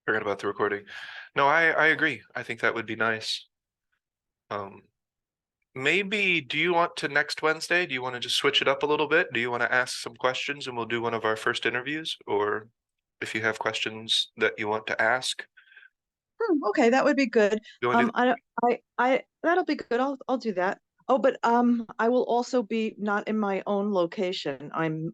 Forgot about the recording. No, I agree. I think that would be nice. Um, Maybe, do you want to next Wednesday? Do you want to just switch it up a little bit? Do you want to ask some questions and we'll do one of our first interviews? Or if you have questions that you want to ask, Okay, that would be good. you want to do I don't, that'll be good. I'll do that. Oh, but I will also be not in my own location. I'm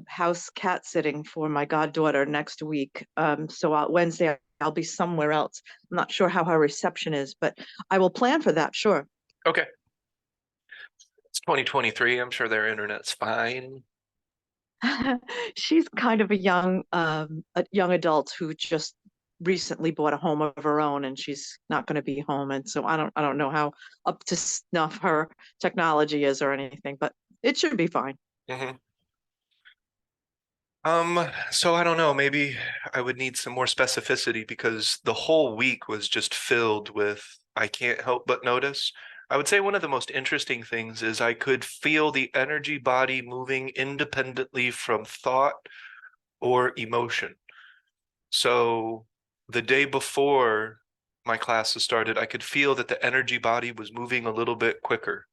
house cat sitting for my goddaughter next week. So Wednesday I'll be somewhere else. I'm not sure how her reception is, but I will plan for that, sure. Okay. It's 2023. I'm sure their internet's fine. She's kind of a young adult who just recently bought a home of her own, and she's not going to be home. And so I don't know how up to snuff her technology is or anything, but it should be fine. hmm so I don't know, maybe I would need some more specificity because the whole week was just filled with I can't help but notice. I would say one of the most interesting things is I could feel the energy body moving independently from thought or emotion. So the day before my classes started, I could feel that the energy body was moving a little bit quicker,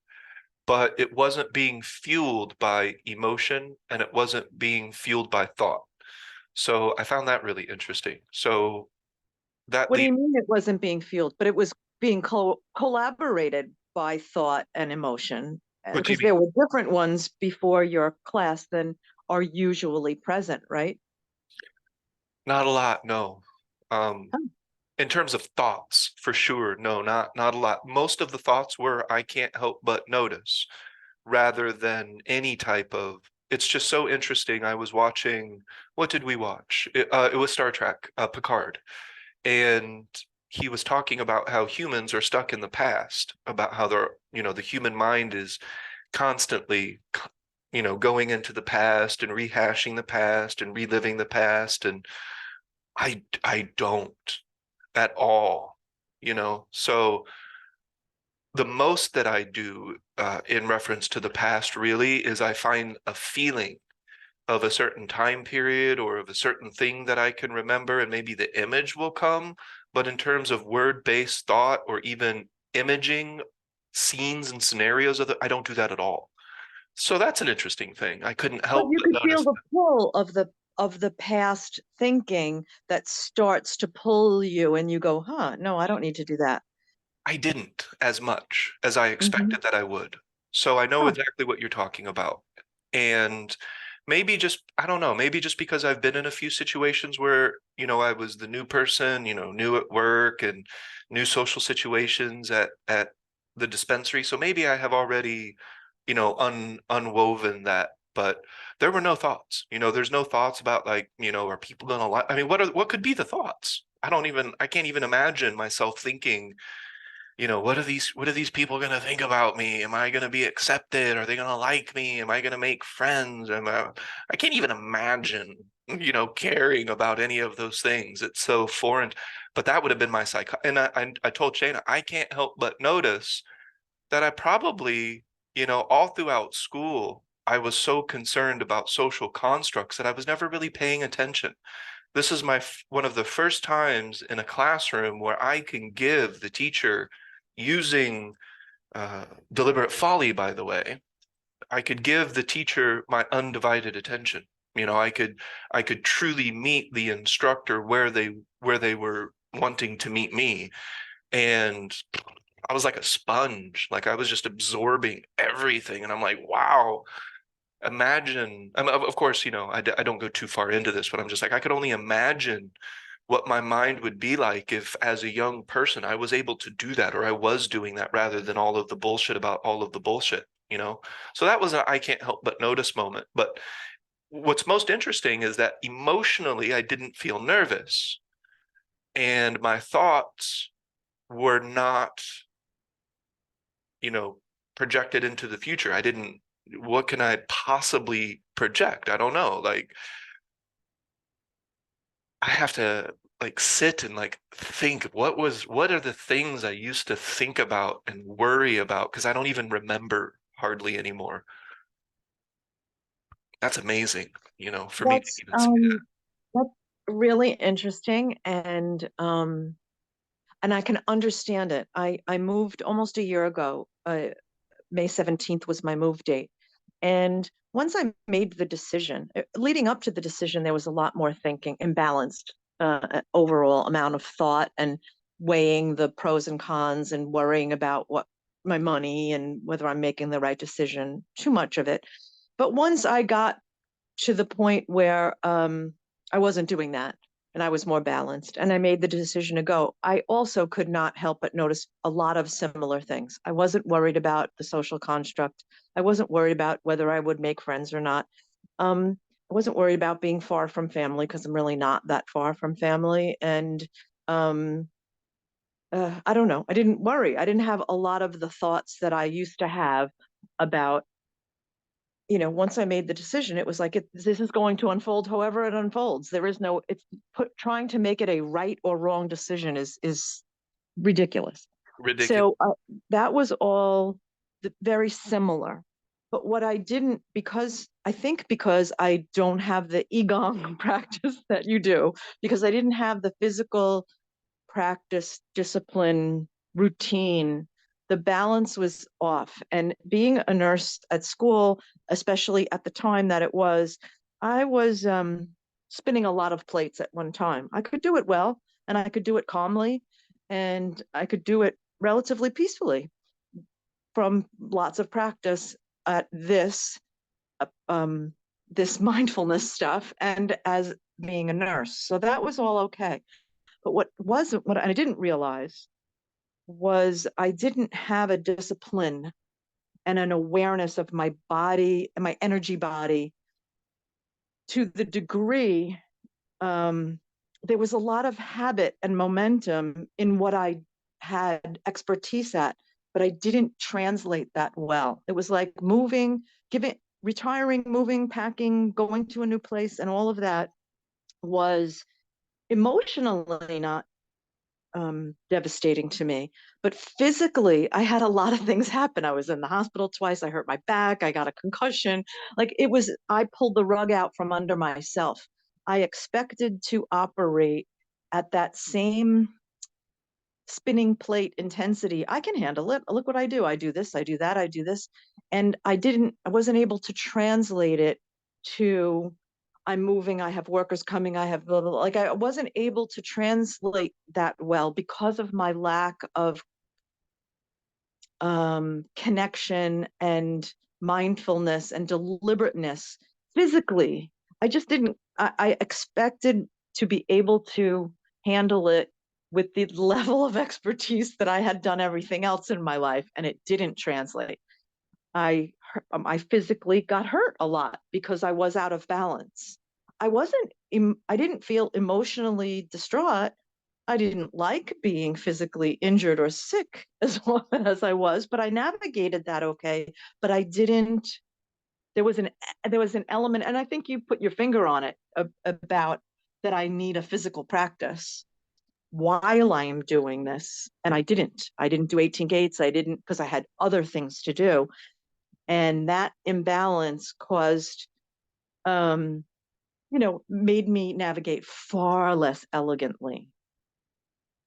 but it wasn't being fueled by emotion and it wasn't being fueled by thought. So I found that really interesting. So that What do lead, you mean it wasn't being fueled, but it was being collaborated by thought and emotion? what do you Because mean? there were different ones before your class than are usually present, right? Not a lot, no. Um, Oh. in terms of thoughts, for sure, no, not a lot. Most of the thoughts were I can't help but notice, rather than any type of. It's just so interesting. I was watching. What did we watch? It was Star Trek, Picard, and he was talking about how humans are stuck in the past, about how the human mind is constantly going into the past and rehashing the past and reliving the past, and I don't at all, so the most that I do in reference to the past really is I find a feeling of a certain time period or of a certain thing that I can remember, and maybe the image will come. But in terms of word-based thought or even imaging scenes and scenarios I don't do that at all. So that's an interesting thing. I couldn't But help you but could feel notice the that. pull of the past thinking that starts to pull you, and you go, "Huh, no, I don't need to do that." I didn't as much as I Hmm. expected that I would. So I know Huh. exactly what you're talking about. And maybe just, I don't know, maybe just because I've been in a few situations where, I was the new person, new at work and new social situations at the dispensary. So maybe I have already, unwoven that, but there were no thoughts. There's no thoughts about like, are people gonna like, I mean, what could be the thoughts? I can't even imagine myself thinking, what are these people going to think about me? Am I going to be accepted? Are they going to like me? Am I going to make friends? I can't even imagine, caring about any of those things. It's so foreign. But that would have been my and I told Shayna, I can't help but notice that I probably, all throughout school, I was so concerned about social constructs that I was never really paying attention. This is one of the first times in a classroom where I can give the teacher, using deliberate folly, by the way, I could give the teacher my undivided attention. I could truly meet the instructor where they were wanting to meet me. And I was like a sponge, like I was just absorbing everything. And I'm like, wow, imagine. Of course, I don't go too far into this, but I'm just like, I could only imagine what my mind would be like if, as a young person, I was able to do that, or I was doing that rather than all of the bullshit about all of the bullshit. So that was a I can't help but notice moment. But what's most interesting is that emotionally, I didn't feel nervous, and my thoughts were not, you know, projected into the future. I didn't, what can I possibly project? I don't know. Like, I have to like sit and like think what are the things I used to think about and worry about because I don't even remember hardly anymore. That's amazing, for me to That's even see that. really interesting, and I can understand it. I moved almost a year ago. May 17th was my move date. And once I made the decision, leading up to the decision, there was a lot more thinking, imbalanced overall amount of thought and weighing the pros and cons and worrying about what my money and whether I'm making the right decision, too much of it. But once I got to the point where I wasn't doing that and I was more balanced and I made the decision to go, I also could not help but notice a lot of similar things. I wasn't worried about the social construct. I wasn't worried about whether I would make friends or not. I wasn't worried about being far from family because I'm really not that far from family. And um, I don't know. I didn't worry. I didn't have a lot of the thoughts that I used to have about, once I made the decision, it was like this is going to unfold however it unfolds. There is no, it's trying to make it a right or wrong decision is ridiculous. Ridiculous. So that was all very similar. But what I didn't, because I think because I don't have the Qigong practice that you do, because I didn't have the physical practice, discipline, routine, the balance was off. And being a nurse at school, especially at the time that it was, I was spinning a lot of plates at one time. I could do it well, and I could do it calmly, and I could do it relatively peacefully from lots of practice at uh, um, this mindfulness stuff and as being a nurse. So that was all okay. But what I didn't realize was I didn't have a discipline and an awareness of my body and my energy body to the degree um, there was a lot of habit and momentum in what I had expertise at, but I didn't translate that well. It was like moving, retiring, moving, packing, going to a new place, and all of that was emotionally not devastating to me. But physically, I had a lot of things happen. I was in the hospital twice. I hurt my back. I got a concussion. I pulled the rug out from under myself. I expected to operate at that same spinning plate intensity. I can handle it. Look what I do. I do this, I do that, I do this. And I wasn't able to translate it to I'm moving, I have workers coming, I have blah, blah, blah. Like I wasn't able to translate that well because of my lack of connection and mindfulness and deliberateness physically. I just didn't, I expected to be able to handle it with the level of expertise that I had done everything else in my life, and it didn't translate. I physically got hurt a lot because I was out of balance. I didn't feel emotionally distraught. I didn't like being physically injured or sick as often as I was, but I navigated that okay. But I didn't, there was an element, and I think you put your finger on it about that I need a physical practice while I am doing this. And I didn't. I didn't do 18 gates. I didn't because I had other things to do. And that imbalance caused made me navigate far less elegantly.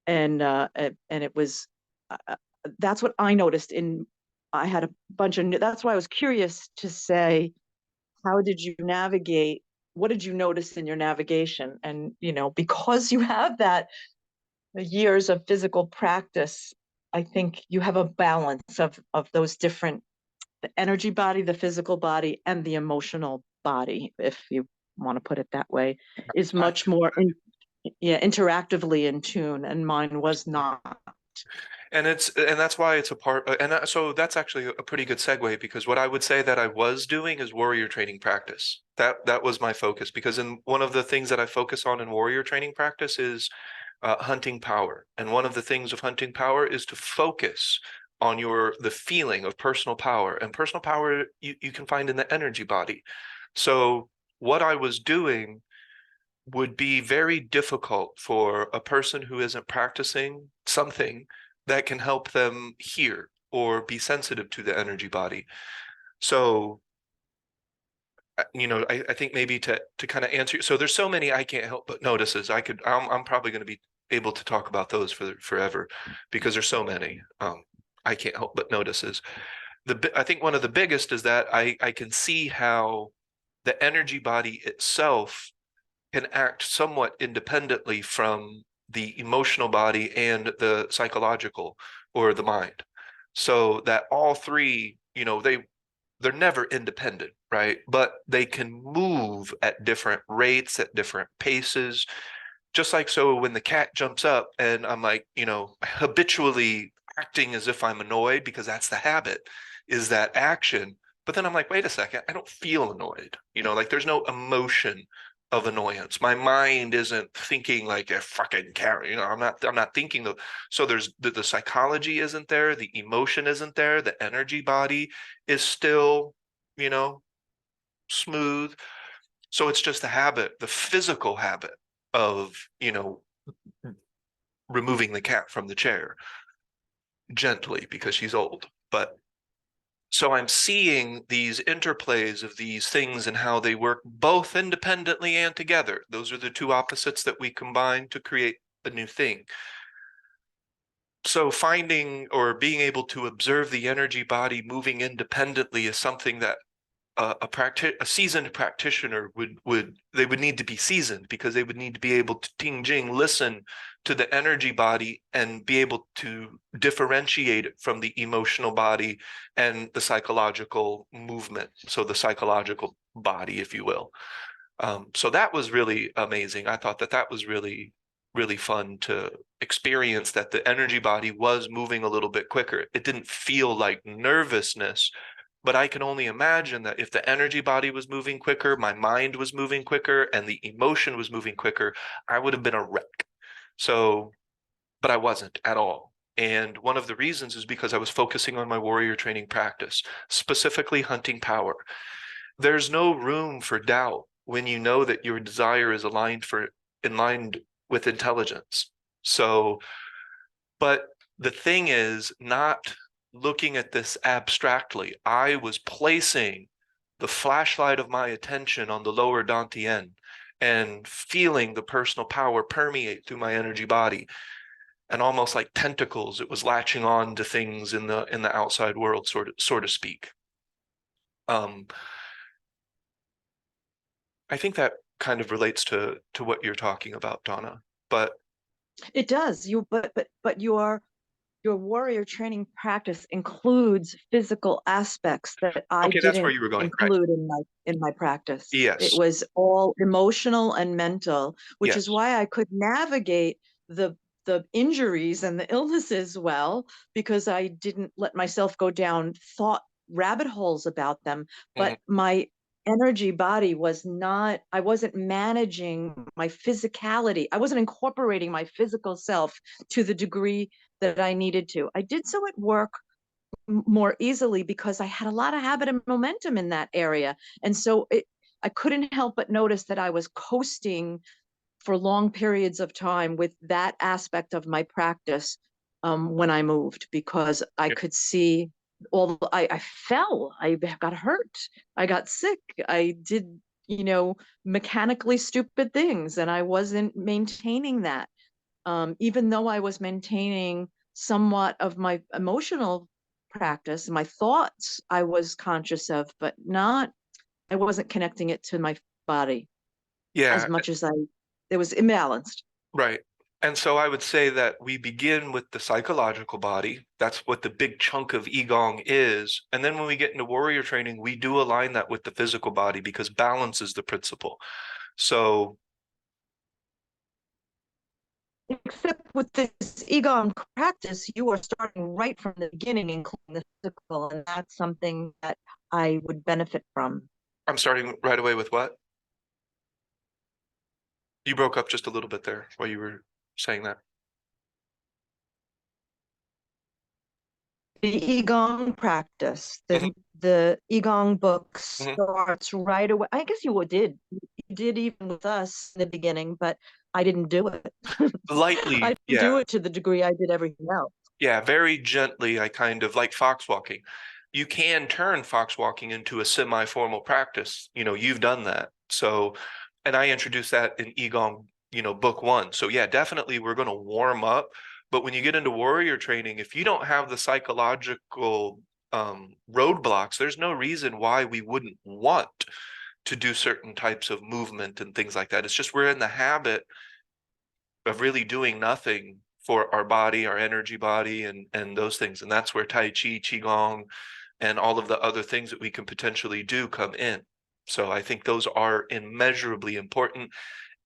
And it was that's what I noticed in I had a bunch of that's why I was curious to say how did you navigate, what did you notice in your navigation? And because you have that years of physical practice, I think you have a balance of those different, the energy body, the physical body, and the emotional body, if you want to put it that way, is much more interactively in tune, and mine was not. And that's why it's a part, so that's actually a pretty good segue, because what I would say that I was doing is warrior training practice. That was my focus, because in one of the things that I focus on in warrior training practice is hunting power. And one of the things of hunting power is to focus on the feeling of personal power. And personal power you can find in the energy body. So what I was doing would be very difficult for a person who isn't practicing something that can help them hear or be sensitive to the energy body. So I think maybe to kind of answer. So there's so many I can't help but notices. I'm probably going to be able to talk about those for forever because there's so many. I can't help but notices. I think one of the biggest is that I can see how the energy body itself can act somewhat independently from the emotional body and the psychological or the mind. So that all three, they're never independent, right? But they can move at different rates, at different paces. Just like so when the cat jumps up and I'm like, habitually acting as if I'm annoyed because that's the habit, is that action. But then I'm like, wait a second, I don't feel annoyed. Like there's no emotion of annoyance. My mind isn't thinking like a fucking cat. I'm not thinking the so there's the psychology isn't there, the emotion isn't there, the energy body is still, you know, smooth. So it's just the habit, the physical habit of, removing the cat from the chair gently because she's old. But so I'm seeing these interplays of these things and how they work both independently and together. Those are the two opposites that we combine to create a new thing. So finding or being able to observe the energy body moving independently is something that a seasoned practitioner would need to be seasoned because they would need to be able to ting jing listen to the energy body and be able to differentiate it from the emotional body and the psychological movement, so the psychological body, if you will. So that was really amazing. I thought that was really really fun to experience, that the energy body was moving a little bit quicker. It didn't feel like nervousness, but I can only imagine that if the energy body was moving quicker, my mind was moving quicker, and the emotion was moving quicker, I would have been a wreck. So, but I wasn't at all. And one of the reasons is because I was focusing on my warrior training practice, specifically hunting power. There's no room for doubt when you know that your desire is aligned with intelligence. So, but the thing is not looking at this abstractly. I was placing the flashlight of my attention on the lower Dantian and feeling the personal power permeate through my energy body. And almost like tentacles, it was latching on to things in the outside world, sort of speak. I think that kind of relates to what you're talking about, Donna. But It does. But your warrior training practice includes physical aspects that I okay, that's where didn't you were going, right? include in my practice. It Yes, was all emotional and mental, which is yes. why I could navigate the the injuries and the illnesses well, because I didn't let myself go down thought rabbit holes about them. Mhm. But my energy body was not, I wasn't managing my physicality. I wasn't incorporating my physical self to the degree that I needed to. I did so at work more easily because I had a lot of habit and momentum in that area. And so I couldn't help but notice that I was coasting for long periods of time with that aspect of my practice when I moved, because I Yeah. could see I fell, I got hurt, I got sick, I did, mechanically stupid things, and I wasn't maintaining that. Even though I was maintaining somewhat of my emotional practice, my thoughts I was conscious of, but I wasn't connecting it to my body as Yeah, much as it was imbalanced. right. And so I would say that we begin with the psychological body. That's what the big chunk of Qigong is. And then when we get into warrior training, we do align that with the physical body because balance is the principle. So, Except with this Qigong practice, you are starting right from the beginning, including the physical, and that's something that I would benefit from. I'm starting right away with what? You broke up just a little bit there while you were saying that. The Qigong practice, Mhm, the Qigong book mhm. starts right away. I guess you did. You did even with us in the beginning, but I didn't do it. Lightly, I didn't yeah. do it to the degree I did everything else. Yeah, very gently, I kind of like fox walking. you can turn fox walking into a semi-formal practice. You know, you've done that. So, and I introduced that in Qigong, you know, book one. So yeah, definitely we're going to warm up. But when you get into warrior training, if you don't have the psychological roadblocks, there's no reason why we wouldn't want to do certain types of movement and things like that. It's just we're in the habit of really doing nothing for our body, our energy body, and those things. And that's where Tai Chi, Qigong, and all of the other things that we can potentially do come in. So I think those are immeasurably important,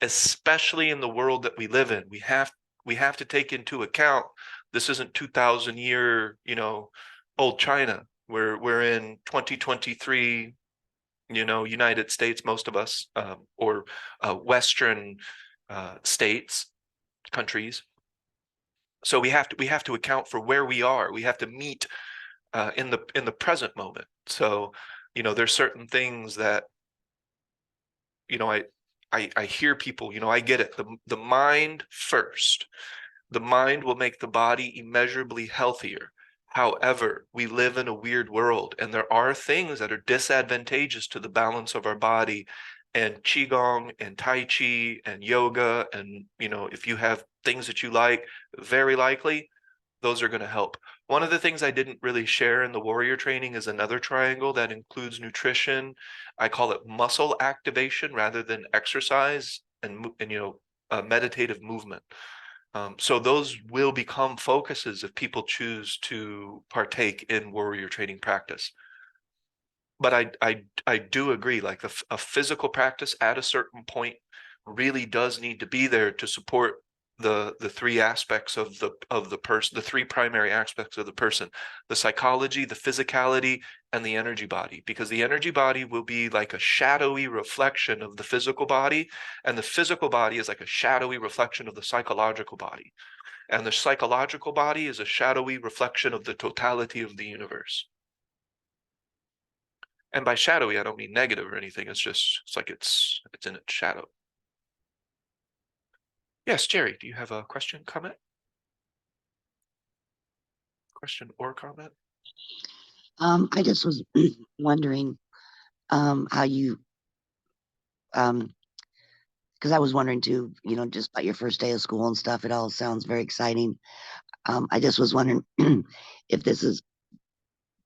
especially in the world that we live in. We have to take into account this isn't 2000 year, you know, old China. We're in 2023, you know, United States, most of us, or Western states, countries. So we have to account for where we are. We have to meet in the present moment. So, you know, there's certain things that, you know, I hear people, you know, I get it. The mind first. The mind will make the body immeasurably healthier. However, we live in a weird world, and there are things that are disadvantageous to the balance of our body. And Qigong and Tai Chi and yoga, and, you know, if you have things that you like, very likely those are going to help. One of the things I didn't really share in the warrior training is another triangle that includes nutrition. I call it muscle activation rather than exercise and you know, meditative movement. So those will become focuses if people choose to partake in warrior training practice. But I do agree, like a physical practice at a certain point really does need to be there to support the three aspects of the person, the three primary aspects of the person: the psychology, the physicality, and the energy body. Because the energy body will be like a shadowy reflection of the physical body, and the physical body is like a shadowy reflection of the psychological body, and the psychological body is a shadowy reflection of the totality of the universe. And by shadowy, I don't mean negative or anything. It's just, it's like it's in its shadow. Yes, Jerry, do you have a question, comment? Question or comment? I just was wondering how you because I was wondering too, you know, just about your first day of school and stuff. It all sounds very exciting. I just was wondering if this is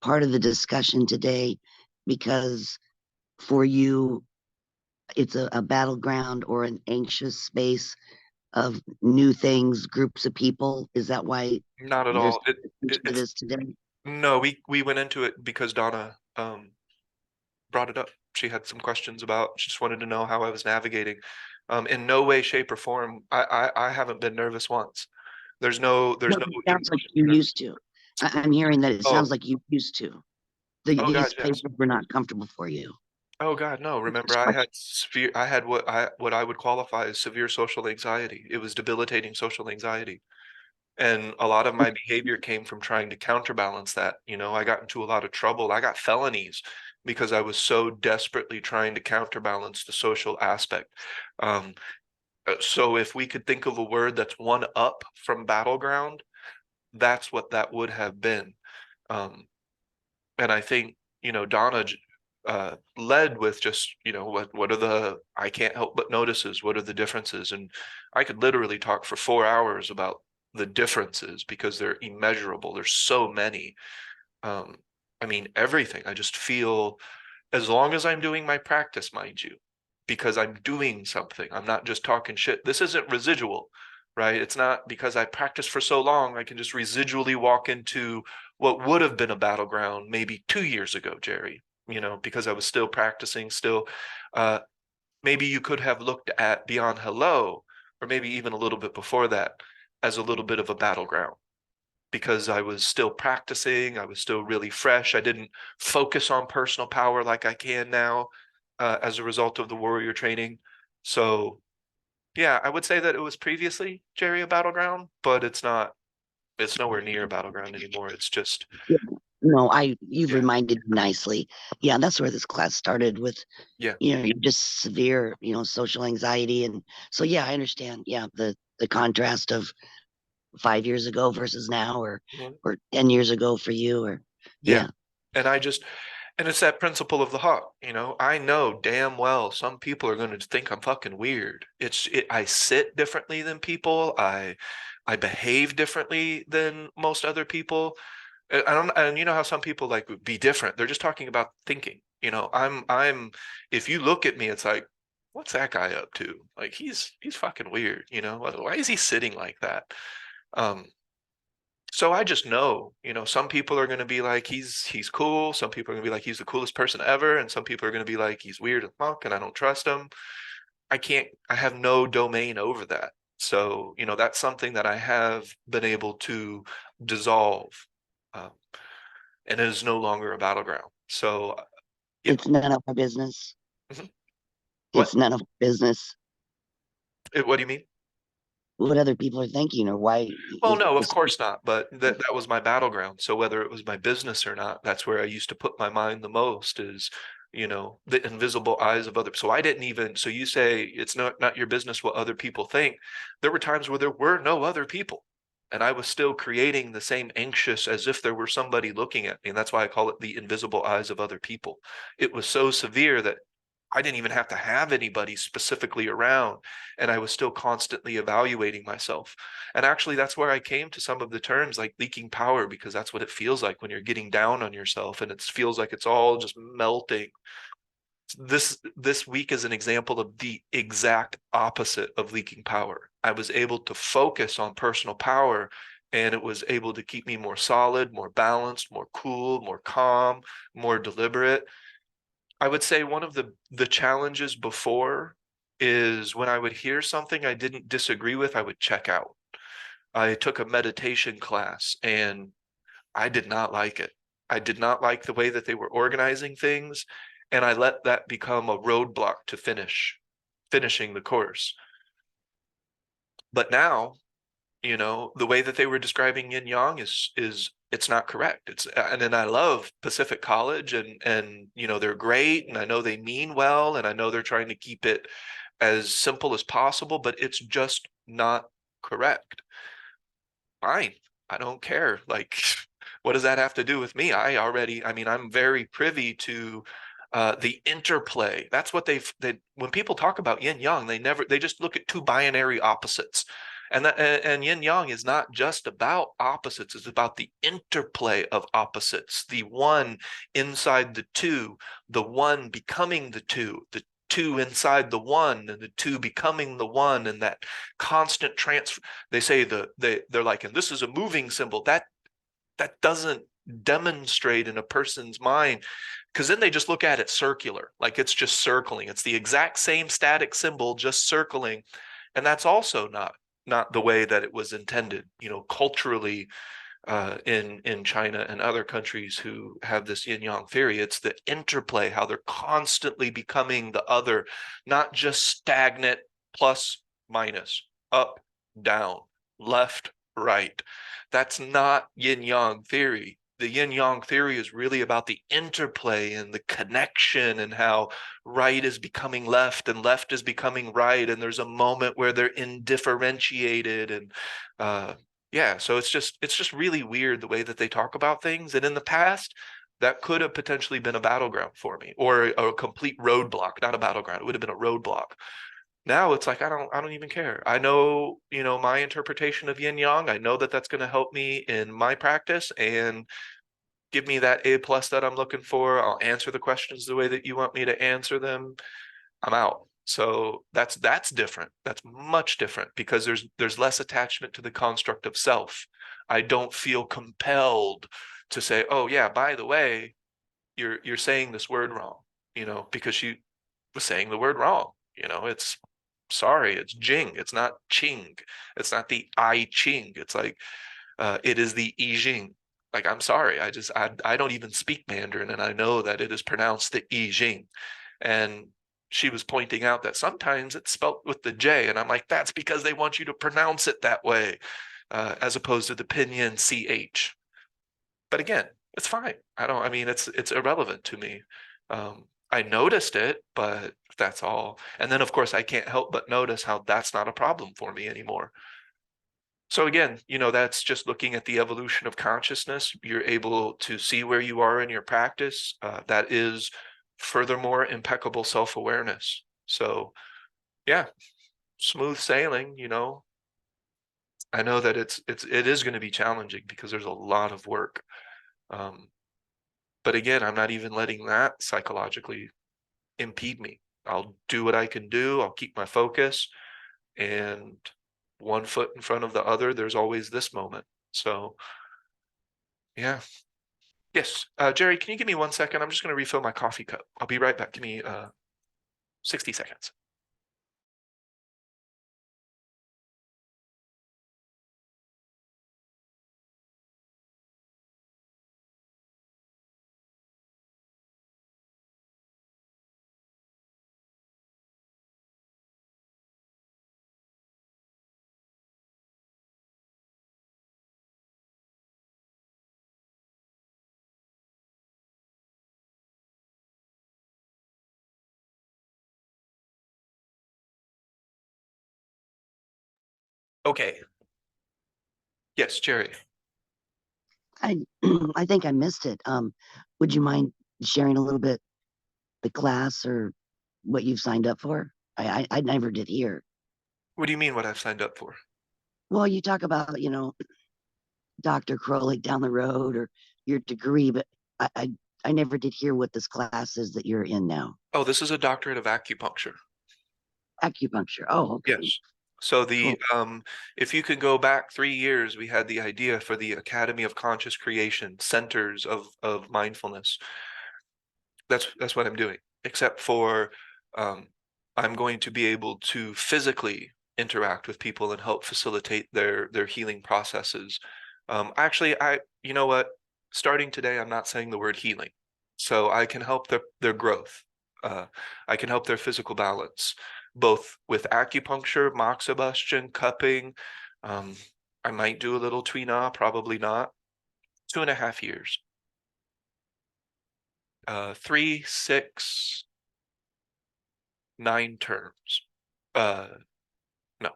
part of the discussion today, because for you, it's a battleground or an anxious space of new things, groups of people. Is that why Not at there's all. It's this today? no, we went into it because Donna brought it up. She had some questions about, she just wanted to know how I was navigating. In no way, shape, or form, I haven't been nervous once. There's No, no it sounds like emotion. you used to. I'm hearing that it sounds Oh, like you used to. oh God, These yes. places were not comfortable for you. Oh God, no. Remember, Just like, I had what I would qualify as severe social anxiety. It was debilitating social anxiety. And a lot of my behavior came from trying to counterbalance that. You know, I got into a lot of trouble. I got felonies because I was so desperately trying to counterbalance the social aspect. Um, so if we could think of a word that's one up from battleground, that's what that would have been. Um, and I think, you know, Donna led with just, you know, what are the I can't help but notices, what are the differences? And I could literally talk for 4 hours about the differences because they're immeasurable. There's so many. Um, I mean, everything. I just feel, as long as I'm doing my practice, mind you, because I'm doing something. I'm not just talking shit. This isn't residual, right? It's not because I practiced for so long, I can just residually walk into what would have been a battleground maybe 2 years ago, Jerry, you know, because I was still practicing, still. Maybe you could have looked at Beyond Hello, or maybe even a little bit before that, as a little bit of a battleground because I was still practicing. I was still really fresh. I didn't focus on personal power like I can now as a result of the warrior training. So, yeah, I would say that it was previously, Jerry, a battleground, but it's nowhere near a battleground anymore. It's just, yeah, no, you've yeah, reminded me nicely. Yeah, that's where this class started with, yeah, you know, just severe, you know, social anxiety. And so, yeah, I understand. Yeah, the contrast of 5 years ago versus now, mhm, or 10 years ago for you, or yeah. yeah. And and it's that principle of the hawk, you know, I know damn well some people are going to think I'm fucking weird. I sit differently than people. I behave differently than most other people. I don't, and you know how some people like would be different. They're just talking about thinking, you know, if you look at me, it's like, what's that guy up to? Like he's fucking weird, you know, why is he sitting like that? Um, so I just know, you know, some people are going to be like, he's cool. Some people are going to be like, he's the coolest person ever. And some people are going to be like, he's weird as fuck and I don't trust him. I have no domain over that. So, you know, that's something that I have been able to dissolve. Um, and it is no longer a battleground. So, yeah. It's none of our business. Mhm. It's What? none of our business What do you mean? what other people are thinking or why Well, if no, of it's course not. But that was my battleground. So whether it was my business or not, that's where I used to put my mind the most is, you know, the invisible eyes of others. So I didn't even, so you say it's not your business what other people think. There were times where there were no other people. And I was still creating the same anxious as if there were somebody looking at me. And that's why I call it the invisible eyes of other people. It was so severe that I didn't even have to have anybody specifically around. And I was still constantly evaluating myself. And actually, that's where I came to some of the terms like leaking power, because that's what it feels like when you're getting down on yourself and it feels like it's all just melting. This week is an example of the exact opposite of leaking power. I was able to focus on personal power and it was able to keep me more solid, more balanced, more cool, more calm, more deliberate. I would say one of the challenges before is when I would hear something I didn't disagree with, I would check out. I took a meditation class and I did not like it. I did not like the way that they were organizing things, and I let that become a roadblock to finishing the course. But now, you know, the way that they were describing yin yang is it's not correct. And then I love Pacific College and you know they're great and I know they mean well and I know they're trying to keep it as simple as possible, but it's just not correct. Fine, I don't care. Like, what does that have to do with me? I mean, I'm very privy to the interplay. That's what when people talk about yin yang, they just look at two binary opposites. And yin yang is not just about opposites, it's about the interplay of opposites, the one inside the two, the one becoming the two inside the one, and the two becoming the one, and that constant transfer. They say they're like, and this is a moving symbol. That doesn't demonstrate in a person's mind, because then they just look at it circular, like it's just circling. It's the exact same static symbol, just circling. And that's also not the way that it was intended, you know, culturally, in China and other countries who have this yin yang theory. It's the interplay, how they're constantly becoming the other, not just stagnant plus minus, up, down, left, right. That's not yin yang theory. The yin yang theory is really about the interplay and the connection and how right is becoming left and left is becoming right. And there's a moment where they're indifferentiated and, yeah, so it's just really weird the way that they talk about things. And in the past, that could have potentially been a battleground for me, or a complete roadblock, not a battleground. It would have been a roadblock. Now it's like I don't even care. I know, you know, my interpretation of yin yang. I know that that's going to help me in my practice and give me that A plus that I'm looking for. I'll answer the questions the way that you want me to answer them. I'm out. So that's different. That's much different because there's less attachment to the construct of self. I don't feel compelled to say, oh yeah, by the way, you're saying this word wrong, you know, because she was saying the word wrong. You know, it's sorry, it's Jing, it's not Qing, it's not the I Ching. It's like it is the I Jing. Like, I'm sorry, I don't even speak Mandarin, and I know that it is pronounced the I Jing. And she was pointing out that sometimes it's spelt with the J, and I'm like, that's because they want you to pronounce it that way, as opposed to the pinyin CH. But again, it's fine. I mean, it's irrelevant to me. I noticed it, but that's all. And then, of course, I can't help but notice how that's not a problem for me anymore. So again, that's just looking at the evolution of consciousness. You're able to see where you are in your practice. That is furthermore impeccable self-awareness. So yeah, smooth sailing, I know that it is going to be challenging because there's a lot of work. But again, I'm not even letting that psychologically impede me. I'll do what I can do. I'll keep my focus, and one foot in front of the other, there's always this moment. So yeah. Yes. Jerry, can you give me 1 second? I'm just going to refill my coffee cup. I'll be right back. Give me 60 seconds. Okay. Yes, Jerry. I I think I missed it. Would you mind sharing a little bit the class or what you've signed up for? I never did hear. What do you mean what I've signed up for? Well, you talk about, Dr. Krolik down the road or your degree, but I, I I never did hear what this class is that you're in now. Oh, this is a doctorate of acupuncture. Acupuncture. Oh, okay. Yes. So Cool. if you could go back 3 years, we had the idea for the Academy of Conscious Creation, centers of mindfulness. That's what I'm doing, except for I'm going to be able to physically interact with people and help facilitate their healing processes. Actually, you know what? Starting today, I'm not saying the word healing, so I can help their growth. I can help their physical balance, both with acupuncture, moxibustion, cupping. I might do a little Tuina, probably not. 2.5 years. 3, 6, 9 terms. No,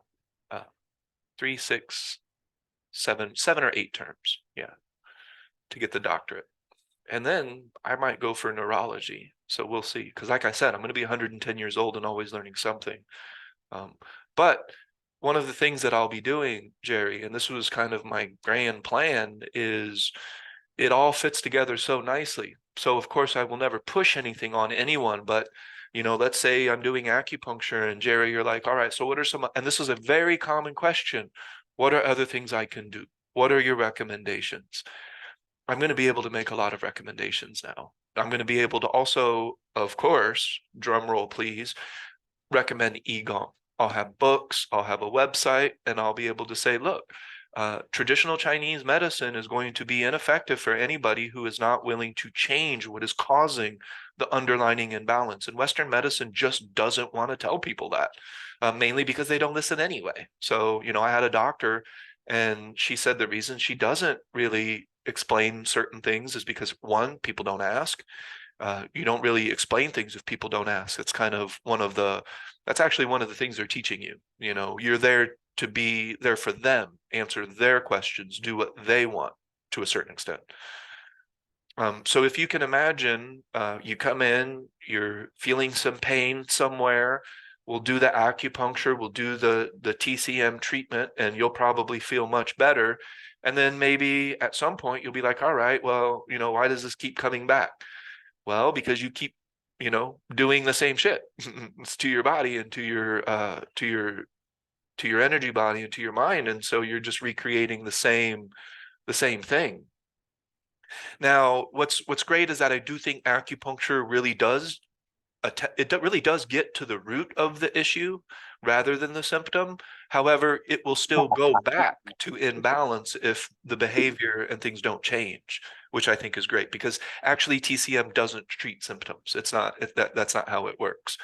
3, 6, 7 or 8 terms. Yeah, to get the doctorate. And then I might go for neurology. So we'll see. Because like I said, I'm going to be 110 years old and always learning something. But one of the things that I'll be doing, Jerry, and this was kind of my grand plan, is it all fits together so nicely. So of course I will never push anything on anyone, but let's say I'm doing acupuncture and Jerry, you're like, all right, so what are some, and this is a very common question. What are other things I can do? What are your recommendations? I'm going to be able to make a lot of recommendations now. I'm going to be able to also, of course, drum roll please, recommend Qigong. I'll have books, I'll have a website, and I'll be able to say, look, traditional Chinese medicine is going to be ineffective for anybody who is not willing to change what is causing the underlying imbalance. And Western medicine just doesn't want to tell people that, mainly because they don't listen anyway. So, I had a doctor and she said the reason she doesn't really explain certain things is because, one, people don't ask. You don't really explain things if people don't ask. It's kind of that's actually one of the things they're teaching you. You're there to be there for them, answer their questions, do what they want to a certain extent. So if you can imagine, you come in, you're feeling some pain somewhere, we'll do the acupuncture, we'll do the TCM treatment, and you'll probably feel much better. And then maybe at some point you'll be like, all right, well, why does this keep coming back? Well, because you keep, doing the same shit it's to your body and to your energy body and to your mind. And so you're just recreating the same thing. Now, what's great is that I do think acupuncture really does really does get to the root of the issue rather than the symptom. However, it will still go back to imbalance if the behavior and things don't change, which I think is great because actually TCM doesn't treat symptoms. It's not that's not how it works.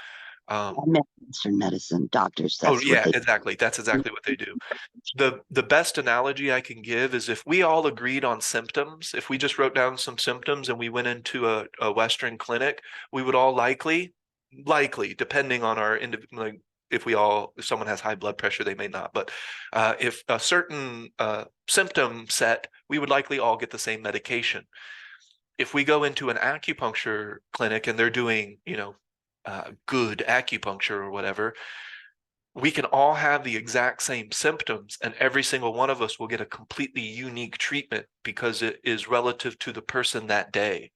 I meant Western medicine, doctors. Oh That's what yeah, they. exactly. That's exactly what they do. The best analogy I can give is if we all agreed on symptoms, if we just wrote down some symptoms and we went into a Western clinic, we would all likely, depending on our if someone has high blood pressure, they may not, but if a certain symptom set, we would likely all get the same medication. If we go into an acupuncture clinic and they're doing, good acupuncture or whatever, we can all have the exact same symptoms, and every single one of us will get a completely unique treatment because it is relative to the person that day.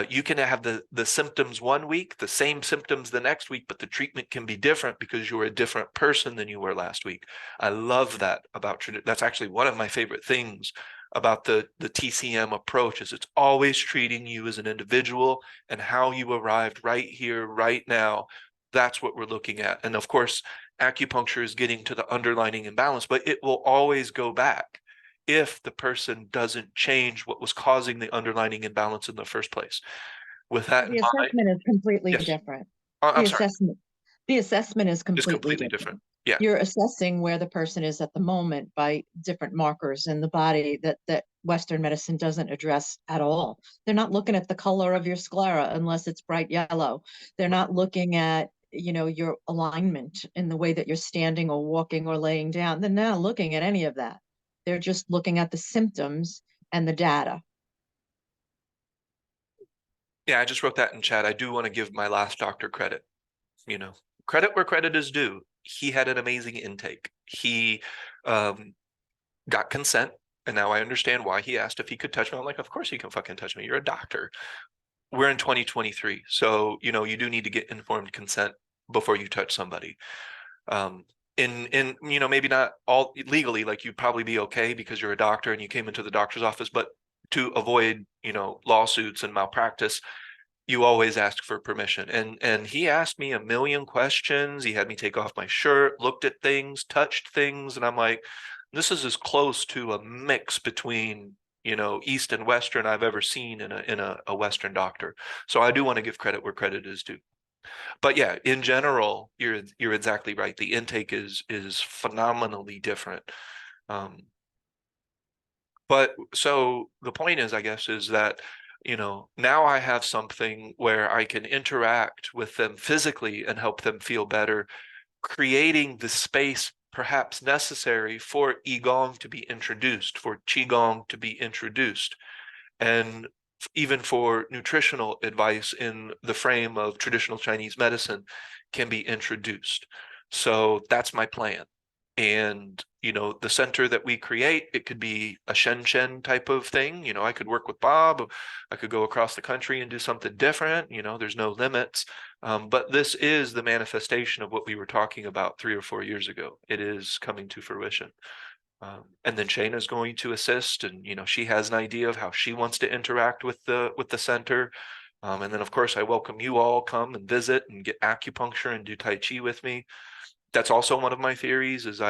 You can have the symptoms one week, the same symptoms the next week, but the treatment can be different because you're a different person than you were last week. I love that about that's actually one of my favorite things about the TCM approach, is it's always treating you as an individual and how you arrived right here, right now. That's what we're looking at. And of course, acupuncture is getting to the underlying imbalance, but it will always go back if the person doesn't change what was causing the underlying imbalance in the first place. With that in The mind, assessment is completely yes. different. I'm sorry, The assessment is it's completely completely different. Yeah, You're assessing where the person is at the moment by different markers in the body that Western medicine doesn't address at all. They're not looking at the color of your sclera unless it's bright yellow. They're not looking at, your alignment in the way that you're standing or walking or laying down. They're not looking at any of that. They're just looking at the symptoms and the data. yeah, I just wrote that in chat. I do want to give my last doctor credit. Credit where credit is due. He had an amazing intake. He got consent, and now I understand why he asked if he could touch me. I'm like, of course you can fucking touch me. You're a doctor. We're in 2023, so you do need to get informed consent before you touch somebody. In maybe not all legally, like you'd probably be okay because you're a doctor and you came into the doctor's office, but to avoid lawsuits and malpractice, you always ask for permission. And he asked me a million questions. He had me take off my shirt, looked at things, touched things, and I'm like, this is as close to a mix between East and Western I've ever seen in a Western doctor. So I do want to give credit where credit is due. But yeah, in general, you're exactly right. The intake is phenomenally different. But so the point is, I guess, is that now I have something where I can interact with them physically and help them feel better, creating the space perhaps necessary for Qigong to be introduced, for Qigong to be introduced, and even for nutritional advice in the frame of traditional Chinese medicine can be introduced. So that's my plan. And the center that we create, it could be a Shenzhen type of thing. I could work with Bob. I could go across the country and do something different. There's no limits. But this is the manifestation of what we were talking about 3 or 4 years ago. It is coming to fruition. And then Shayna is going to assist, and she has an idea of how she wants to interact with the center. And then of course I welcome you all come and visit and get acupuncture and do Tai Chi with me. That's also one of my theories. Is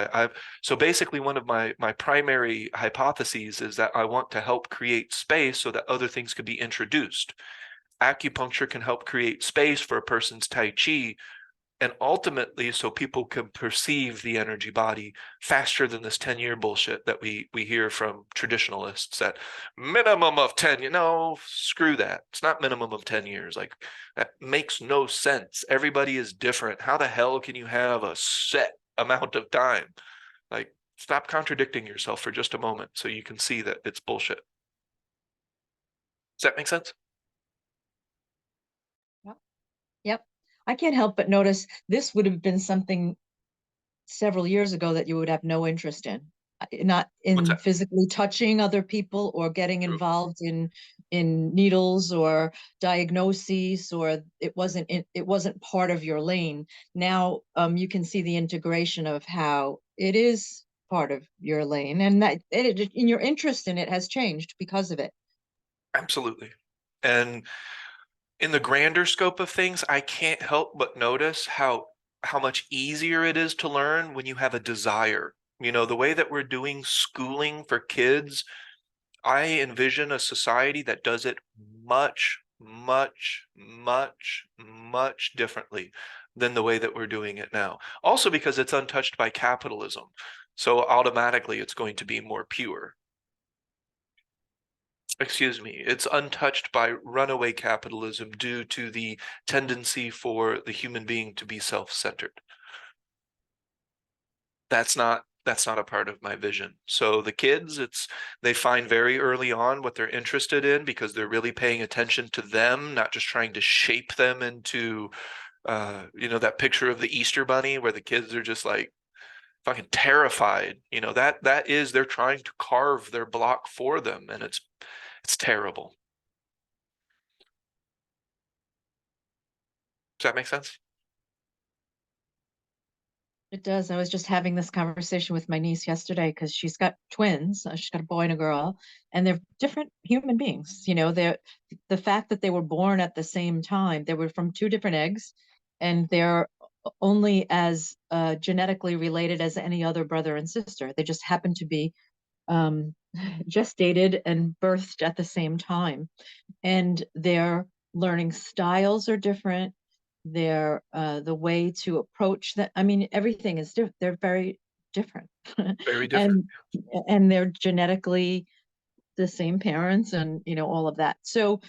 so basically one of my primary hypotheses is that I want to help create space so that other things could be introduced. Acupuncture can help create space for a person's Tai Chi, and ultimately so people can perceive the energy body faster than this 10-year bullshit that we hear from traditionalists, that minimum of 10, screw that. It's not minimum of 10 years. Like, that makes no sense. Everybody is different. How the hell can you have a set amount of time? Like, stop contradicting yourself for just a moment so you can see that it's bullshit. Does that make sense? Yep. I can't help but notice this would have been something several years ago that you would have no interest in. Not What's in that? physically touching other people or getting True. involved in needles or diagnoses, or it wasn't part of your lane. Now you can see the integration of how it is part of your lane, and that in your interest in it has changed because of it. Absolutely. And in the grander scope of things, I can't help but notice how much easier it is to learn when you have a desire. The way that we're doing schooling for kids, I envision a society that does it much, much, much, much differently than the way that we're doing it now. Also because it's untouched by capitalism. So automatically it's going to be more pure. Excuse me, it's untouched by runaway capitalism due to the tendency for the human being to be self-centered. that's not a part of my vision. So the kids, they find very early on what they're interested in because they're really paying attention to them, not just trying to shape them into that picture of the Easter bunny where the kids are just like fucking terrified. That is, they're trying to carve their block for them, and it's terrible. Does that make sense? It does. I was just having this conversation with my niece yesterday because she's got twins. She's got a boy and a girl, and they're different human beings. They're the fact that they were born at the same time, they were from two different eggs, and they're only as genetically related as any other brother and sister. They just happen to be um, gestated and birthed at the same time, and their learning styles are different. Their the way to approach that, I mean, everything is different. They're very different. Very different. And they're genetically the same parents, and all of that. So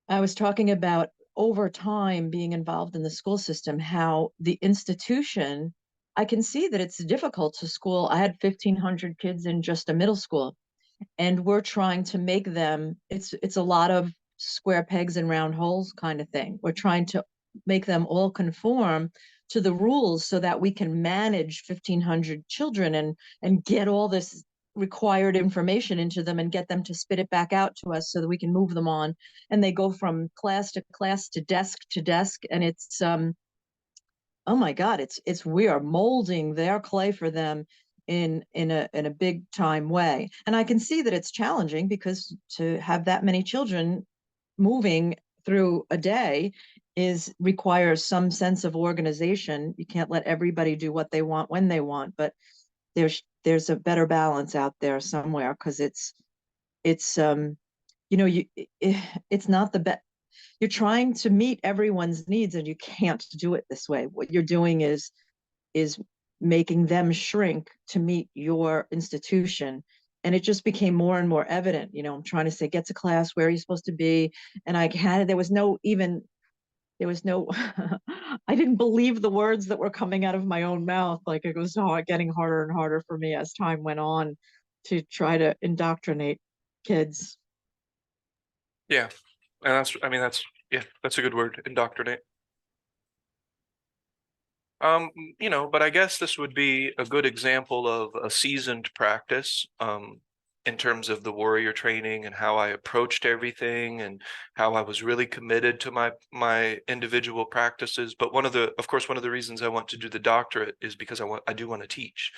I was talking about over time being involved in the school system, how the institution, I can see that it's difficult to school. I had 1,500 kids in just a middle school, and we're trying to make them, it's a lot of square pegs and round holes kind of thing. We're trying to make them all conform to the rules so that we can manage 1,500 children and get all this required information into them and get them to spit it back out to us so that we can move them on. And they go from class to class to desk, and it's oh my God, it's we are molding their clay for them in a big time way. And I can see that it's challenging because to have that many children moving through a day requires some sense of organization. You can't let everybody do what they want when they want, but there's a better balance out there somewhere, because it's it's not the best. You're trying to meet everyone's needs, and you can't do it this way. What you're doing is making them shrink to meet your institution. And it just became more and more evident. I'm trying to say, get to class, where are you supposed to be? And there was no I didn't believe the words that were coming out of my own mouth. Like, it was getting harder and harder for me as time went on to try to indoctrinate kids. Yeah. And that's a good word, indoctrinate. But I guess this would be a good example of a seasoned practice, in terms of the warrior training and how I approached everything and how I was really committed to my individual practices. But of course, one of the reasons I want to do the doctorate is because I do want to teach.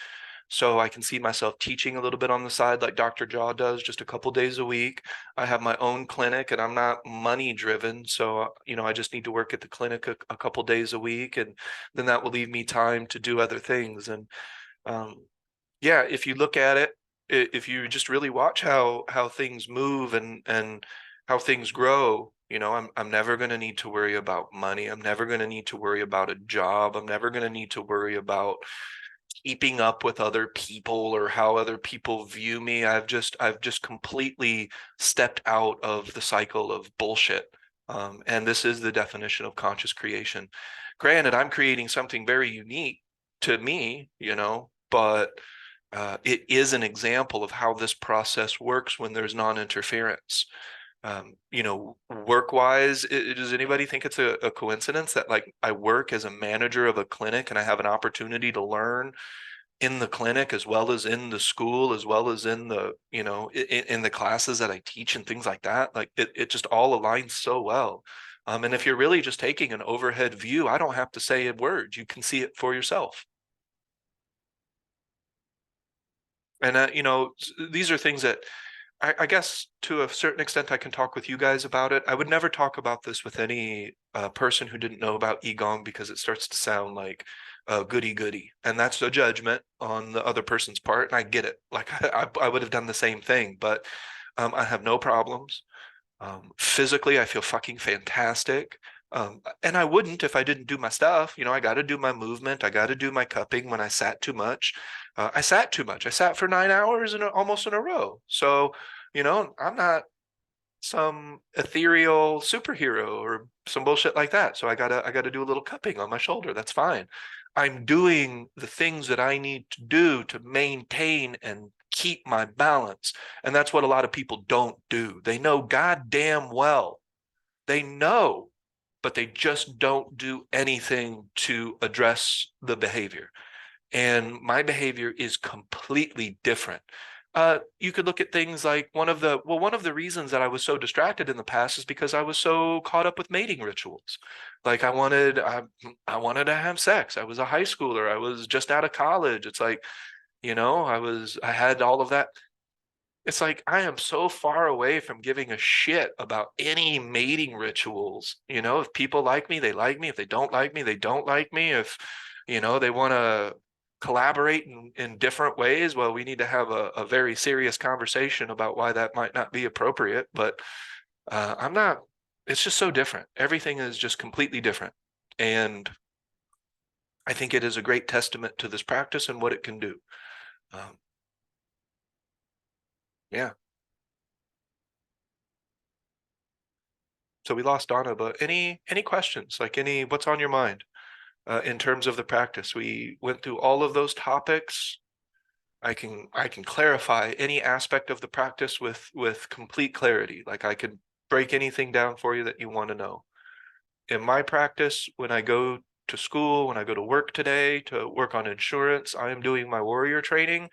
So I can see myself teaching a little bit on the side, like Dr. Jaw does, just a couple days a week. I have my own clinic, and I'm not money driven. So, I just need to work at the clinic a couple days a week, and then that will leave me time to do other things. And yeah, if you look at it, if you just really watch how things move and how things grow, I'm never going to need to worry about money. I'm never going to need to worry about a job. I'm never going to need to worry about keeping up with other people or how other people view me. I've just completely stepped out of the cycle of bullshit. And this is the definition of conscious creation. Granted, I'm creating something very unique to me, but it is an example of how this process works when there's non-interference. Work-wise, does anybody think it's a coincidence that, like, I work as a manager of a clinic and I have an opportunity to learn in the clinic as well as in the school, as well as in the, in the classes that I teach and things like that? Like, it just all aligns so well. And if you're really just taking an overhead view, I don't have to say a word. You can see it for yourself. And, these are things that I guess to a certain extent I can talk with you guys about it. I would never talk about this with any person who didn't know about Qigong, because it starts to sound like goody goody, and that's a judgment on the other person's part, and I get it. Like, I would have done the same thing, but I have no problems. Physically, I feel fucking fantastic. And I wouldn't if I didn't do my stuff. I got to do my movement. I got to do my cupping when I sat too much. I sat too much. I sat for 9 hours almost in a row. So, I'm not some ethereal superhero or some bullshit like that. So I gotta do a little cupping on my shoulder. That's fine. I'm doing the things that I need to do to maintain and keep my balance. And that's what a lot of people don't do. They know goddamn well. They know, but they just don't do anything to address the behavior. And my behavior is completely different. You could look at things like one of the reasons that I was so distracted in the past is because I was so caught up with mating rituals. Like I wanted to have sex. I was a high schooler. I was just out of college. It's like, I had all of that. It's like I am so far away from giving a shit about any mating rituals. If people like me, they like me. If they don't like me, they don't like me. If, they want to collaborate in different ways, well, we need to have a very serious conversation about why that might not be appropriate. But it's just so different. Everything is just completely different. And I think it is a great testament to this practice and what it can do. Yeah. So we lost Donna, but any questions? Like what's on your mind in terms of the practice? We went through all of those topics. I can clarify any aspect of the practice with complete clarity. Like I could break anything down for you that you want to know. In my practice, when I go to school, when I go to work today to work on insurance, I am doing my warrior training,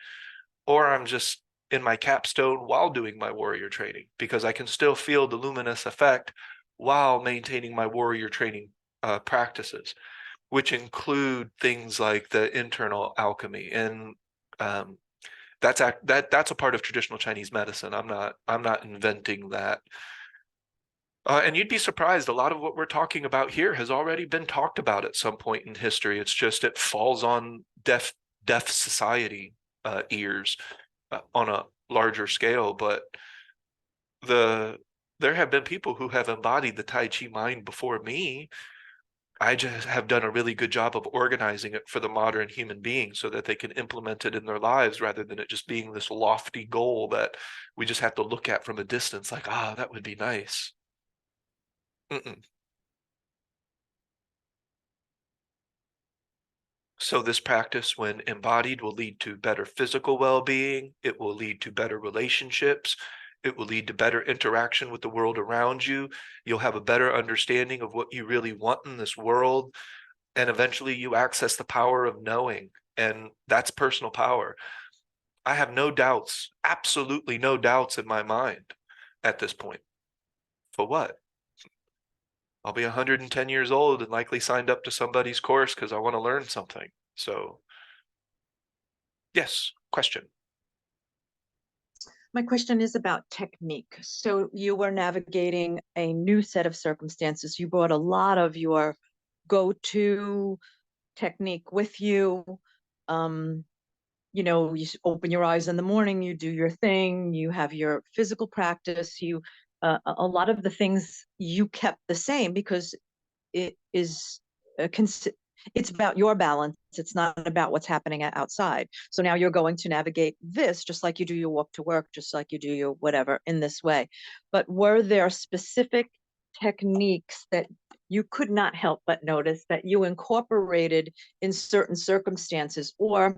or I'm just in my capstone while doing my warrior training, because I can still feel the luminous effect while maintaining my warrior training practices, which include things like the internal alchemy. And that's a part of traditional Chinese medicine. I'm not inventing that. And you'd be surprised, a lot of what we're talking about here has already been talked about at some point in history. It's just it falls on deaf society ears on a larger scale. But there have been people who have embodied the Tai Chi mind before me. I just have done a really good job of organizing it for the modern human being so that they can implement it in their lives, rather than it just being this lofty goal that we just have to look at from a distance like, that would be nice. So this practice, when embodied, will lead to better physical well-being. It will lead to better relationships. It will lead to better interaction with the world around you. You'll have a better understanding of what you really want in this world. And eventually you access the power of knowing. And that's personal power. I have no doubts, absolutely no doubts in my mind at this point. For what? I'll be 110 years old and likely signed up to somebody's course because I want to learn something. So, yes, question. My question is about technique. So you were navigating a new set of circumstances. You brought a lot of your go-to technique with you. You open your eyes in the morning, you do your thing, you have your physical practice, a lot of the things you kept the same because it is it's about your balance. It's not about what's happening outside. So now you're going to navigate this just like you do your walk to work, just like you do your whatever in this way. But were there specific techniques that you could not help but notice that you incorporated in certain circumstances, or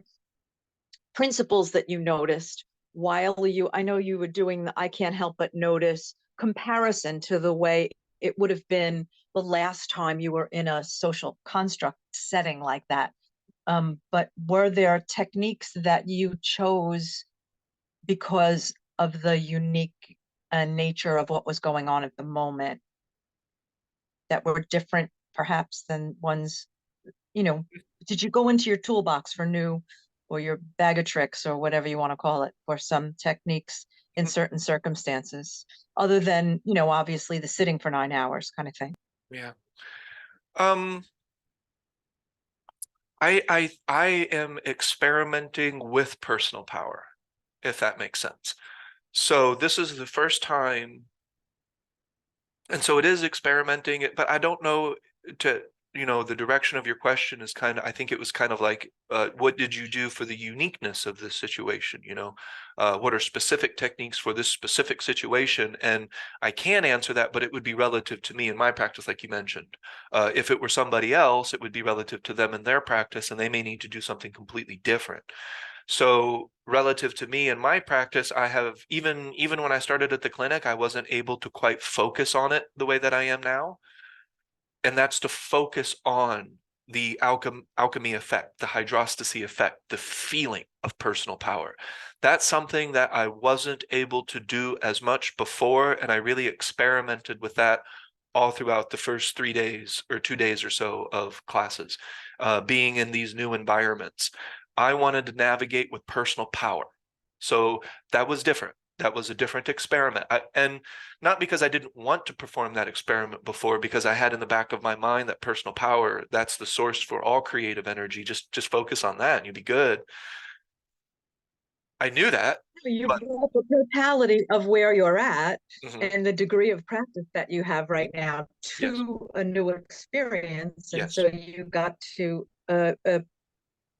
principles that you noticed while I know you were doing the I can't help but notice comparison to the way it would have been the last time you were in a social construct setting like that. But were there techniques that you chose because of the unique nature of what was going on at the moment that were different perhaps than ones, did you go into your toolbox for new, or your bag of tricks, or whatever you want to call it, for some techniques in certain circumstances, other than, obviously the sitting for 9 hours kind of thing? Yeah. I am experimenting with personal power, if that makes sense. So this is the first time, and so it is experimenting, but I don't know you know, the direction of your question is kind of, I think it was kind of like, what did you do for the uniqueness of this situation? You know, what are specific techniques for this specific situation? And I can answer that, but it would be relative to me in my practice, like you mentioned. If it were somebody else, it would be relative to them and their practice, and they may need to do something completely different. So relative to me and my practice, I have, even when I started at the clinic, I wasn't able to quite focus on it the way that I am now. And that's to focus on the alchemy effect, the hydrostasy effect, the feeling of personal power. That's something that I wasn't able to do as much before, and I really experimented with that all throughout the first 3 days or 2 days or so of classes, being in these new environments. I wanted to navigate with personal power. So that was different. That was a different experiment. And not because I didn't want to perform that experiment before, because I had in the back of my mind that personal power, that's the source for all creative energy. Just focus on that and you'll be good. I knew that. You But- brought the totality of where you're at Mhm. and the degree of practice that you have right now Yes. to a new experience. And Yes. so you got to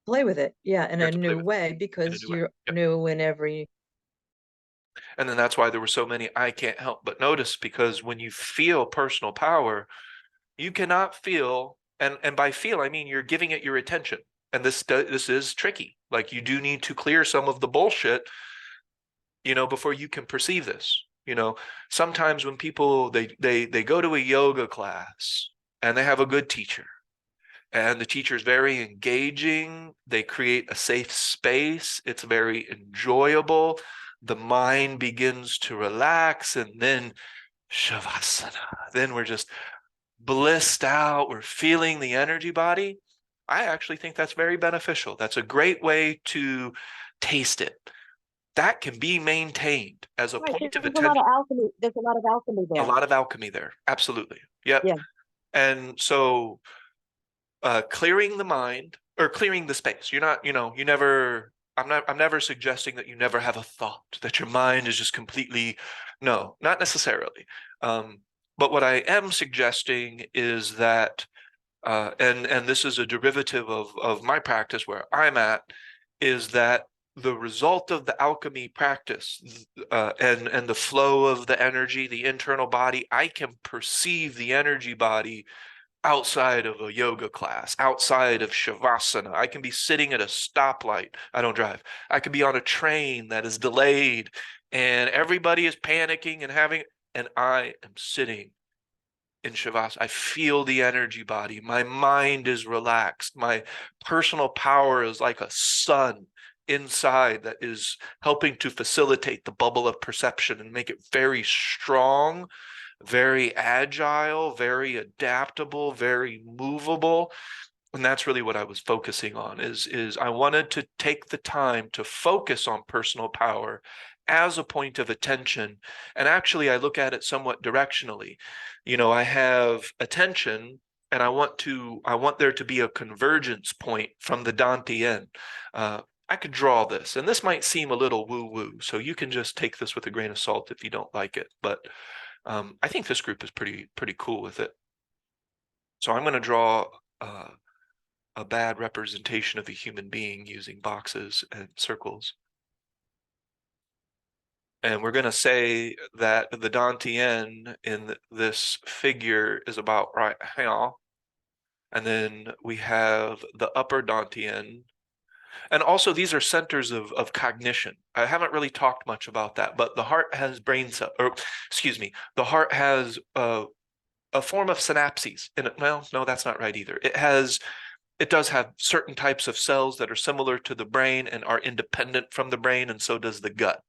play with it, yeah, in You a have to play new with it way because new way. you're Yep. new in every. And then that's why there were so many I can't help but notice, because when you feel personal power, you cannot feel, and by feel I mean you're giving it your attention. And this is tricky. Like, you do need to clear some of the bullshit, you know, before you can perceive this. You know, sometimes when people they go to a yoga class and they have a good teacher, and the teacher is very engaging, they create a safe space, it's very enjoyable, the mind begins to relax, and then shavasana, then we're just blissed out, we're feeling the energy body. I actually think that's very beneficial. That's a great way to taste it. That can be maintained as a Right, point of there's a lot attention. of alchemy. There's a lot of alchemy A there. lot of alchemy there. Absolutely. Yep. Yeah. And so clearing the mind or clearing the space. You're not, you know, I'm never suggesting that you never have a thought, that your mind is just completely, no, not necessarily. But what I am suggesting is that, and this is a derivative of my practice where I'm at, is that the result of the alchemy practice, and the flow of the energy, the internal body, I can perceive the energy body outside of a yoga class, outside of shavasana. I can be sitting at a stoplight. I don't drive. I could be on a train that is delayed and everybody is panicking and I am sitting in shavasana. I feel the energy body. My mind is relaxed. My personal power is like a sun inside that is helping to facilitate the bubble of perception and make it very strong, very agile, very adaptable, very movable. And that's really what I was focusing on, is I wanted to take the time to focus on personal power as a point of attention. And actually, I look at it somewhat directionally. You know, I have attention and I want there to be a convergence point from the Dantian. I could draw this, and this might seem a little woo-woo, so you can just take this with a grain of salt if you don't like it. But I think this group is pretty cool with it. So I'm going to draw a bad representation of a human being using boxes and circles. And we're going to say that the Dantian in this figure is about right here. And then we have the upper Dantian. And also these are centers of cognition. I haven't really talked much about that, but the heart has brain cell, or excuse me, the heart has a form of synapses in it. Well, no, that's not right either. It does have certain types of cells that are similar to the brain and are independent from the brain, and so does the gut.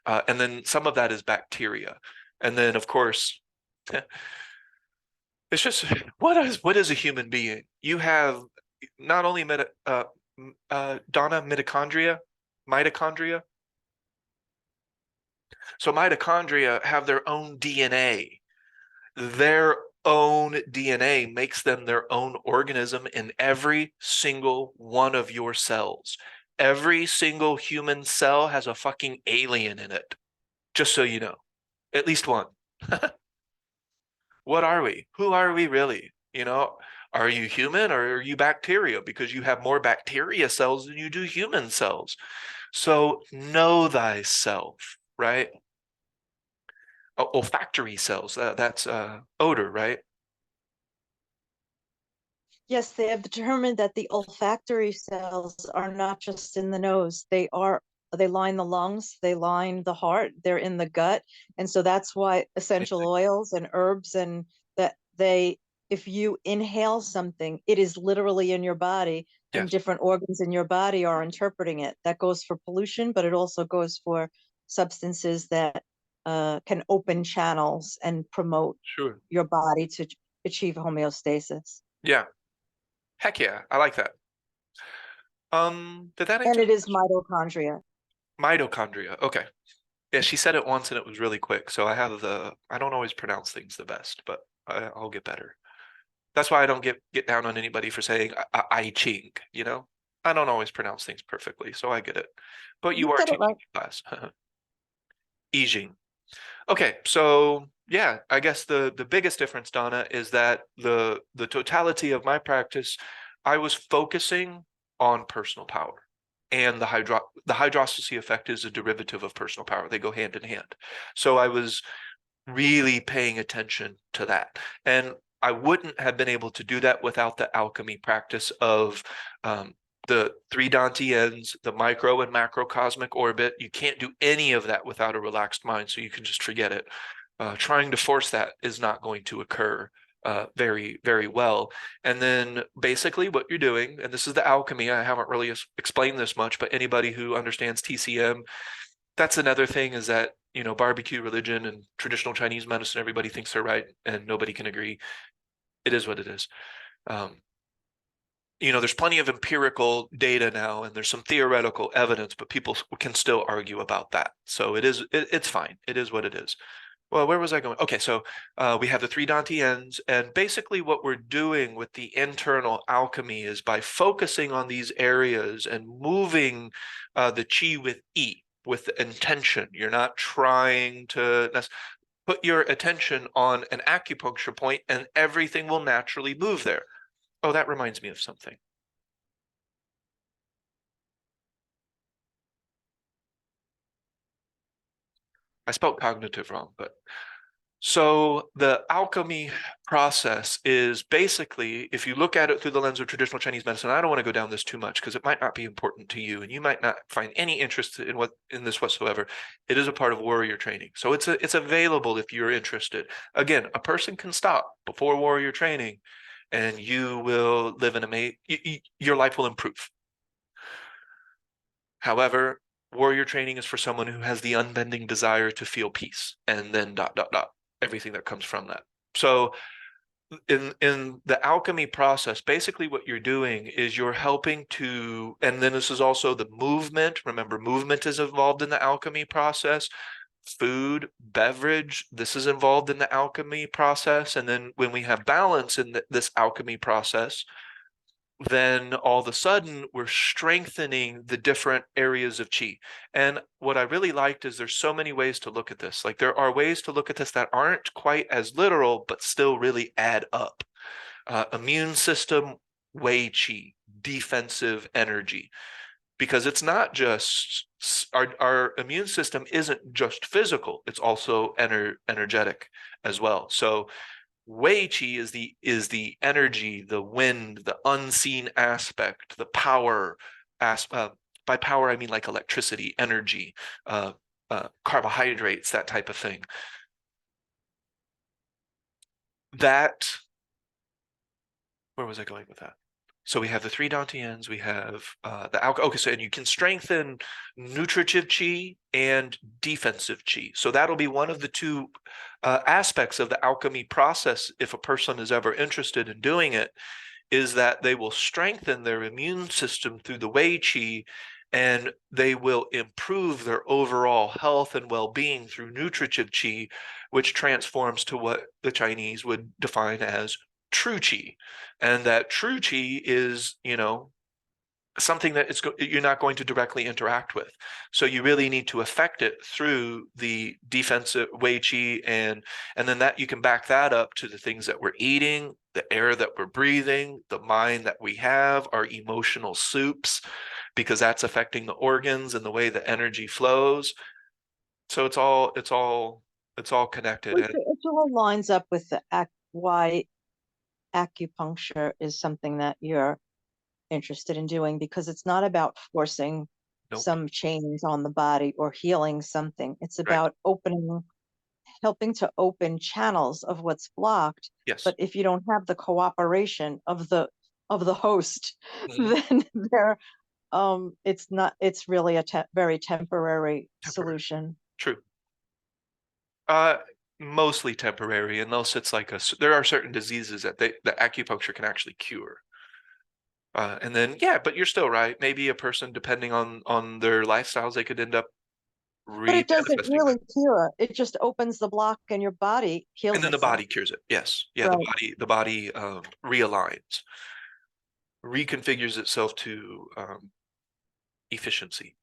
And then some of that is bacteria. And then, of course, it's just, what is a human being? You have not only mitochondria. So mitochondria have their own DNA. Their own DNA makes them their own organism in every single one of your cells. Every single human cell has a fucking alien in it, just so you know. At least one. What are we? Who are we really? You know, Are you human or are you bacteria? Because you have more bacteria cells than you do human cells. So know thyself, right? Olfactory cells, that's odor, right? Yes, they have determined that the olfactory cells are not just in the nose. They line the lungs, they line the heart, they're in the gut. And so that's why essential oils and herbs and that if you inhale something, it is literally in your body and Yes, different organs in your body are interpreting it. That goes for pollution, but it also goes for substances that can open channels and promote sure. your body to achieve homeostasis. Yeah. Heck yeah, I like that. Did that And answer it is mitochondria. mitochondria? Okay. Yeah, she said it once and it was really quick. So I don't always pronounce things the best, but I'll get better. That's why I don't get down on anybody for saying I Ching, you know? I don't always pronounce things perfectly, so I get it. But you You are said it teaching right. class. I Ching. Okay, so yeah, I guess the biggest difference, Donna, is that the totality of my practice, I was focusing on personal power. And the hydrostacy effect is a derivative of personal power. They go hand in hand. So I was really paying attention to that. And I wouldn't have been able to do that without the alchemy practice of the three Dantians, the micro and macrocosmic orbit. You can't do any of that without a relaxed mind, so you can just forget it. Trying to force that is not going to occur very, very well. And then basically what you're doing, and this is the alchemy, I haven't really explained this much, but anybody who understands TCM, that's another thing is that, you know, barbecue religion and traditional Chinese medicine, everybody thinks they're right and nobody can agree. It is what it is. You know, there's plenty of empirical data now and there's some theoretical evidence, but people can still argue about that. So it's fine. It is what it is. Well, where was I going? Okay, so we have the three Dantians, and basically what we're doing with the internal alchemy is by focusing on these areas and moving the qi with yi, with the intention. You're not trying to put your attention on an acupuncture point and everything will naturally move there. Oh, that reminds me of something. I spelled cognitive wrong, but so the alchemy process is basically, if you look at it through the lens of traditional Chinese medicine, I don't want to go down this too much because it might not be important to you and you might not find any interest in this whatsoever. It is a part of warrior training. So it's available if you're interested. Again, a person can stop before warrior training and you will live in your life will improve. However, warrior training is for someone who has the unbending desire to feel peace and then ... everything that comes from that. So in the alchemy process, basically what you're doing is you're helping to, and then this is also the movement. Remember, movement is involved in the alchemy process. Food, beverage, this is involved in the alchemy process. And then when we have balance in this alchemy process, then all of a sudden we're strengthening the different areas of qi. And what I really liked is there's so many ways to look at this. Like there are ways to look at this that aren't quite as literal, but still really add up. Immune system, wei qi, defensive energy. Because it's not just our immune system isn't just physical, it's also energetic as well. So Wei Qi is the energy, the wind, the unseen aspect, the power by power I mean like electricity, energy, carbohydrates, that type of thing. That, where was I going with that? So we have the three Dantians, we have the alchemy. Okay, so and you can strengthen nutritive qi and defensive qi. So that'll be one of the two aspects of the alchemy process if a person is ever interested in doing it, is that they will strengthen their immune system through the Wei Qi and they will improve their overall health and well-being through nutritive qi, which transforms to what the Chinese would define as true qi. And that true qi is, you know, something that you're not going to directly interact with. So you really need to affect it through the defensive Wei Qi, and then that you can back that up to the things that we're eating, the air that we're breathing, the mind that we have, our emotional soups, because that's affecting the organs and the way the energy flows. So it's all connected. Which And it all lines up with the why acupuncture is something that you're interested in doing, because it's not about forcing nope, some change on the body or healing something. It's right. about helping to open channels of what's blocked. Yes. But if you don't have the cooperation of the host, Mhm. then it's really a very temporary Temporary. solution. True. Uh, Mostly temporary, unless it's like there are certain diseases that the acupuncture can actually cure. And then, yeah, but you're still right. Maybe a person, depending on their lifestyles, they could end up But it doesn't re-manifesting that. really cure. It just opens the block and your body And heals then the itself. body cures it. Yes. Yeah, Right. the body realigns, reconfigures itself to efficiency,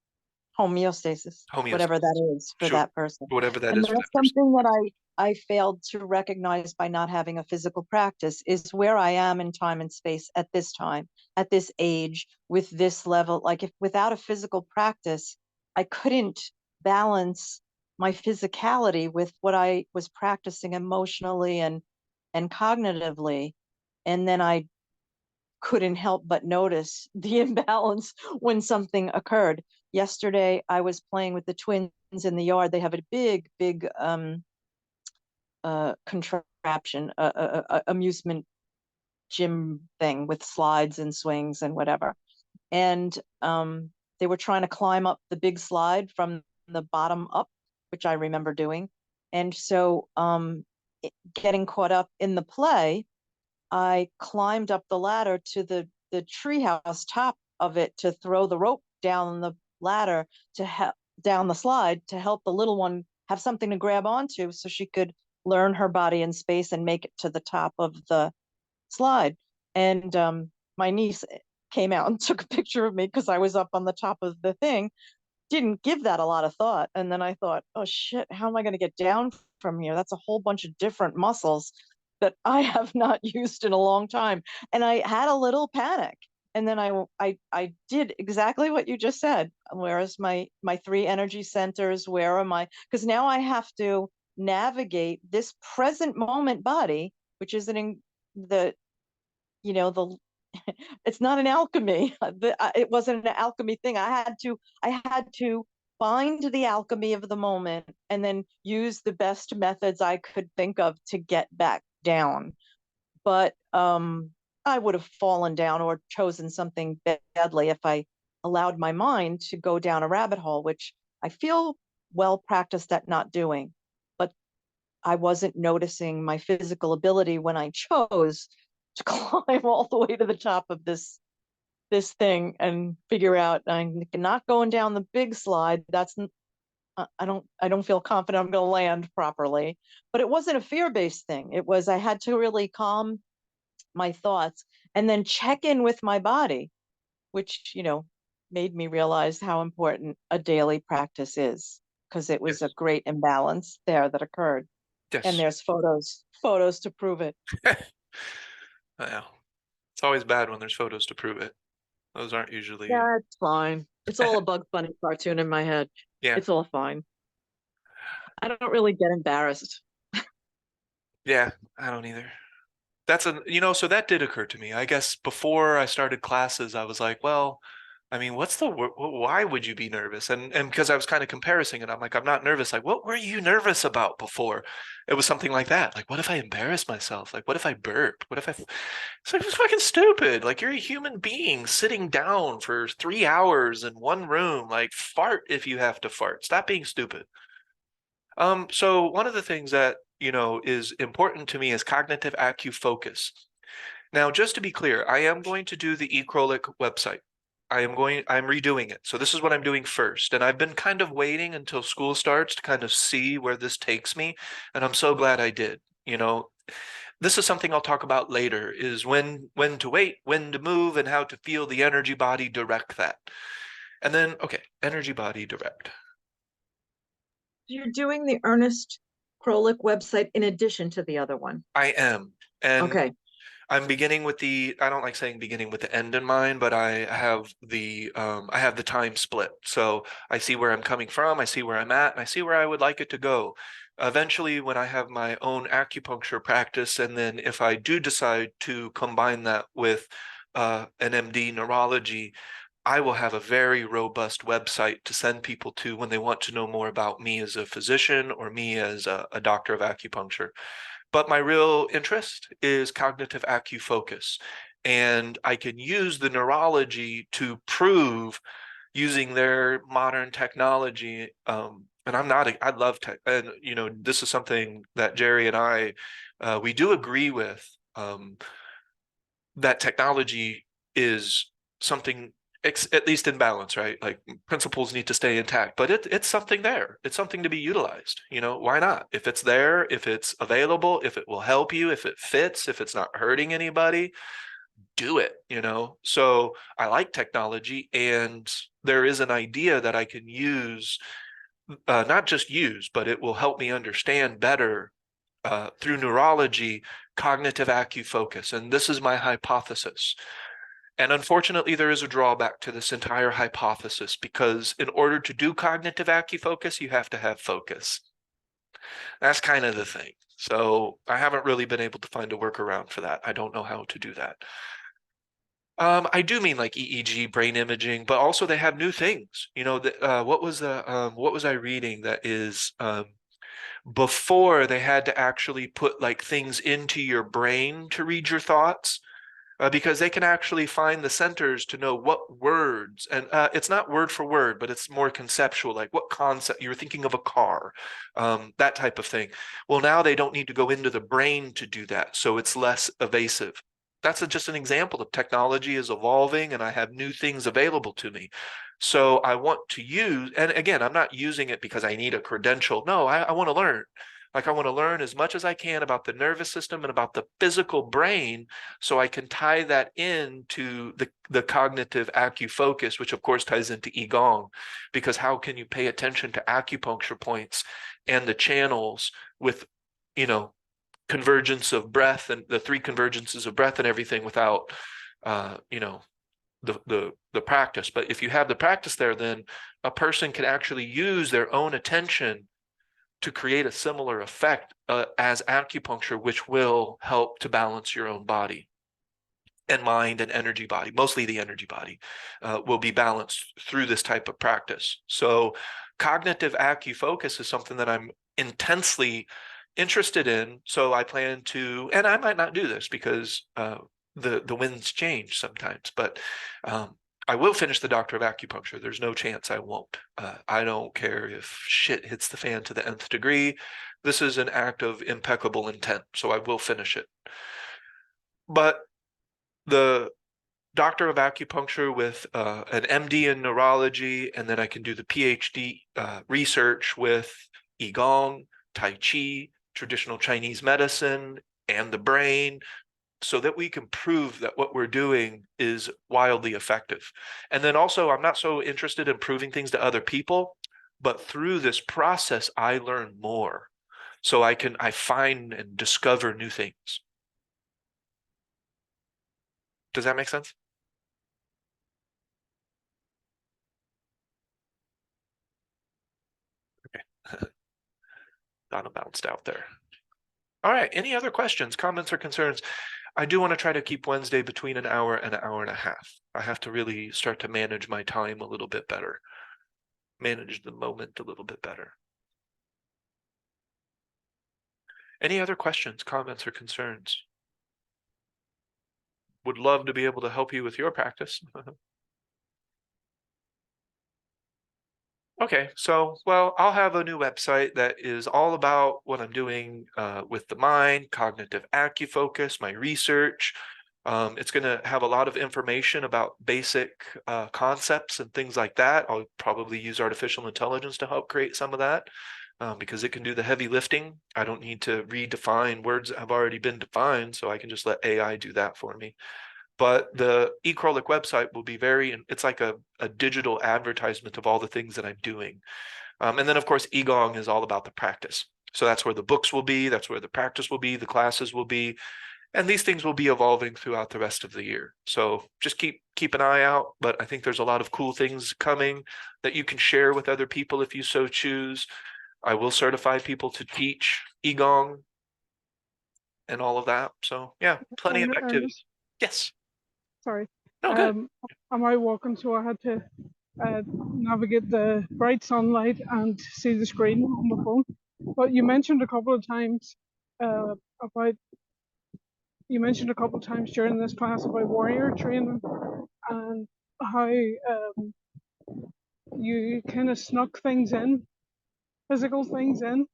Homeostasis, whatever homeostasis. that is for Sure. that person. Whatever that And is for that's that person. something that I failed to recognize by not having a physical practice, is where I am in time and space at this time, at this age, with this level. Like, if without a physical practice, I couldn't balance my physicality with what I was practicing emotionally and cognitively. And then I couldn't help but notice the imbalance when something occurred. Yesterday, I was playing with the twins in the yard. They have a big contraption, amusement gym thing with slides and swings and whatever. And they were trying to climb up the big slide from the bottom up, which I remember doing. And so, getting caught up in the play, I climbed up the ladder to the treehouse top of it to throw the rope down the ladder to help down the slide to help the little one have something to grab onto so she could learn her body in space and make it to the top of the slide. And my niece came out and took a picture of me because I was up on the top of the thing. Didn't give that a lot of thought. And then I thought, oh shit, how am I going to get down from here? That's a whole bunch of different muscles that I have not used in a long time. And I had a little panic. And then I did exactly what you just said. Where's my three energy centers? Where am I? Because now I have to navigate this present moment body, which isn't in the, the it's not an alchemy. It wasn't an alchemy thing. I had to find the alchemy of the moment and then use the best methods I could think of to get back down. But I would have fallen down or chosen something badly if I allowed my mind to go down a rabbit hole, which I feel well practiced at not doing. But I wasn't noticing my physical ability when I chose to climb all the way to the top of this thing and figure out I'm not going down the big slide. I don't feel confident I'm going to land properly. But it wasn't a fear-based thing. It was I had to really calm my thoughts and then check in with my body, which made me realize how important a daily practice is, because it was a Yes. great imbalance there that occurred. And Yes. there's photos to prove it. Well, it's always bad when there's photos to prove it. Those aren't usually, Yeah, it's fine. It's all a Bugs Bunny cartoon in my head. yeah, It's all fine. I don't really get embarrassed. yeah, I don't either. So that did occur to me. I guess before I started classes, I was like, well, I mean, why would you be nervous? And because I was kind of comparing it, I'm like, I'm not nervous. Like, what were you nervous about before? It was something like that. Like, what if I embarrass myself? Like, what if I burp? What if it's like, it's fucking stupid. Like, you're a human being sitting down for 3 hours in one room. Like, fart if you have to fart. Stop being stupid. So one of the things that, is important to me is cognitive acufocus. Now, just to be clear, I am going to do the eCrolic website. I'm redoing it. So this is what I'm doing first. And I've been kind of waiting until school starts to kind of see where this takes me. And I'm so glad I did. This is something I'll talk about later, is when to wait, when to move, and how to feel the energy body direct that. And then, okay, energy body direct. You're doing the Ernest Krolik website in addition to the other one. I am. And Okay. I'm beginning with I don't like saying beginning with the end in mind, but I have the time split. So I see where I'm coming from, I see where I'm at, and I see where I would like it to go. Eventually, when I have my own acupuncture practice, and then if I do decide to combine that with an MD neurology, I will have a very robust website to send people to when they want to know more about me as a physician or me as a doctor of acupuncture. But my real interest is cognitive acufocus. And I can use the neurology to prove using their modern technology. And I love tech. And, this is something that Jerry and I, we do agree with, that technology is something at least in balance, right? Like principles need to stay intact, but it's something there. It's something to be utilized. Why not? If it's there, if it's available, if it will help you, if it fits, if it's not hurting anybody, do it. So I like technology, and there is an idea that I can use, not just use, but it will help me understand better through neurology, cognitive acufocus. And this is my hypothesis. And unfortunately, there is a drawback to this entire hypothesis, because in order to do cognitive acufocus, you have to have focus. That's kind of the thing. So I haven't really been able to find a workaround for that. I don't know how to do that. I do mean like EEG, brain imaging, but also they have new things. What was I reading that is before they had to actually put like things into your brain to read your thoughts, because they can actually find the centers to know what words, and it's not word for word, but it's more conceptual, like what concept you were thinking of a car, that type of thing. Well, now they don't need to go into the brain to do that, so it's less evasive. That's just an example of technology is evolving, and I have new things available to me. So I want to use, and again, I'm not using it because I need a credential. No, I want to learn. Like I want to learn as much as I can about the nervous system and about the physical brain, so I can tie that into the cognitive acufocus, which of course ties into Qigong, because how can you pay attention to acupuncture points and the channels with, convergence of breath and the 3 convergences of breath and everything without, the practice. But if you have the practice there, then a person can actually use their own attention to create a similar effect as acupuncture, which will help to balance your own body and mind and energy body. Mostly the energy body will be balanced through this type of practice. So cognitive acufocus is something that I'm intensely interested in. So I plan to, and I might not do this because the winds change sometimes, but I will finish the Doctor of Acupuncture. There's no chance I won't. I don't care if shit hits the fan to the nth degree. This is an act of impeccable intent, so I will finish it. But the Doctor of Acupuncture with an MD in neurology, and then I can do the PhD research with Qigong, Tai Chi, traditional Chinese medicine, and the brain, so that we can prove that what we're doing is wildly effective. And then also, I'm not so interested in proving things to other people, but through this process, I learn more. So I find and discover new things. Does that make sense? Okay. Donna bounced out there. All right, any other questions, comments, or concerns? I do want to try to keep Wednesday between an hour and a half. I have to really start to manage my time a little bit better, manage the moment a little bit better. Any other questions, comments, or concerns? Would love to be able to help you with your practice. Okay, so, well, I'll have a new website that is all about what I'm doing with the mind, cognitive acufocus, my research. It's going to have a lot of information about basic concepts and things like that. I'll probably use artificial intelligence to help create some of that because it can do the heavy lifting. I don't need to redefine words that have already been defined, so I can just let AI do that for me. But the eCrolic website will be it's like a digital advertisement of all the things that I'm doing. And then, of course, Qigong is all about the practice. So that's where the books will be. That's where the practice will be. The classes will be. And these things will be evolving throughout the rest of the year. So just keep an eye out. But I think there's a lot of cool things coming that you can share with other people if you so choose. I will certify people to teach Qigong and all of that. So yeah, plenty of And activities. Yes. sorry. No, good. I'm out walking, so I had to navigate the bright sunlight and see the screen on the phone. But you mentioned a couple of times about during this class about warrior training and how you kind of snuck things in, physical things in.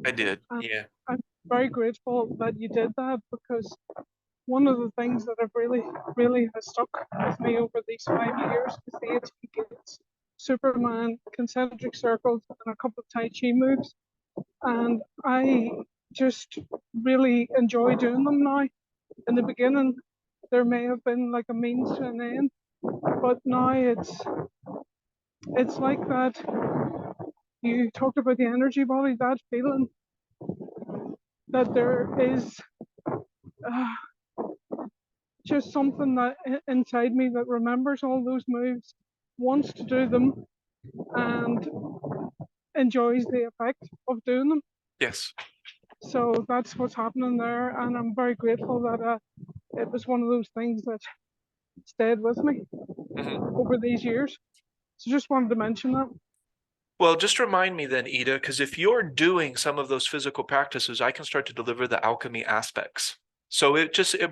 I did. Um, Yeah. I'm very grateful that you did that, because one of the things that have really has stuck with me over these 5 years is the 18 gates, Superman, concentric circles, and a couple of Tai Chi moves. And I just really enjoy doing them now. In the beginning, there may have been like a means to an end, but now it's like that. You talked about the energy body, that feeling that there is just something that inside me that remembers all those moves, wants to do them, and enjoys the effect of doing them. Yes. So that's what's happening there, and I'm very grateful that it was one of those things that stayed with me over these years. So just wanted to mention that. Well, just remind me then, Ida, because if you're doing some of those physical practices, I can start to deliver the alchemy aspects. So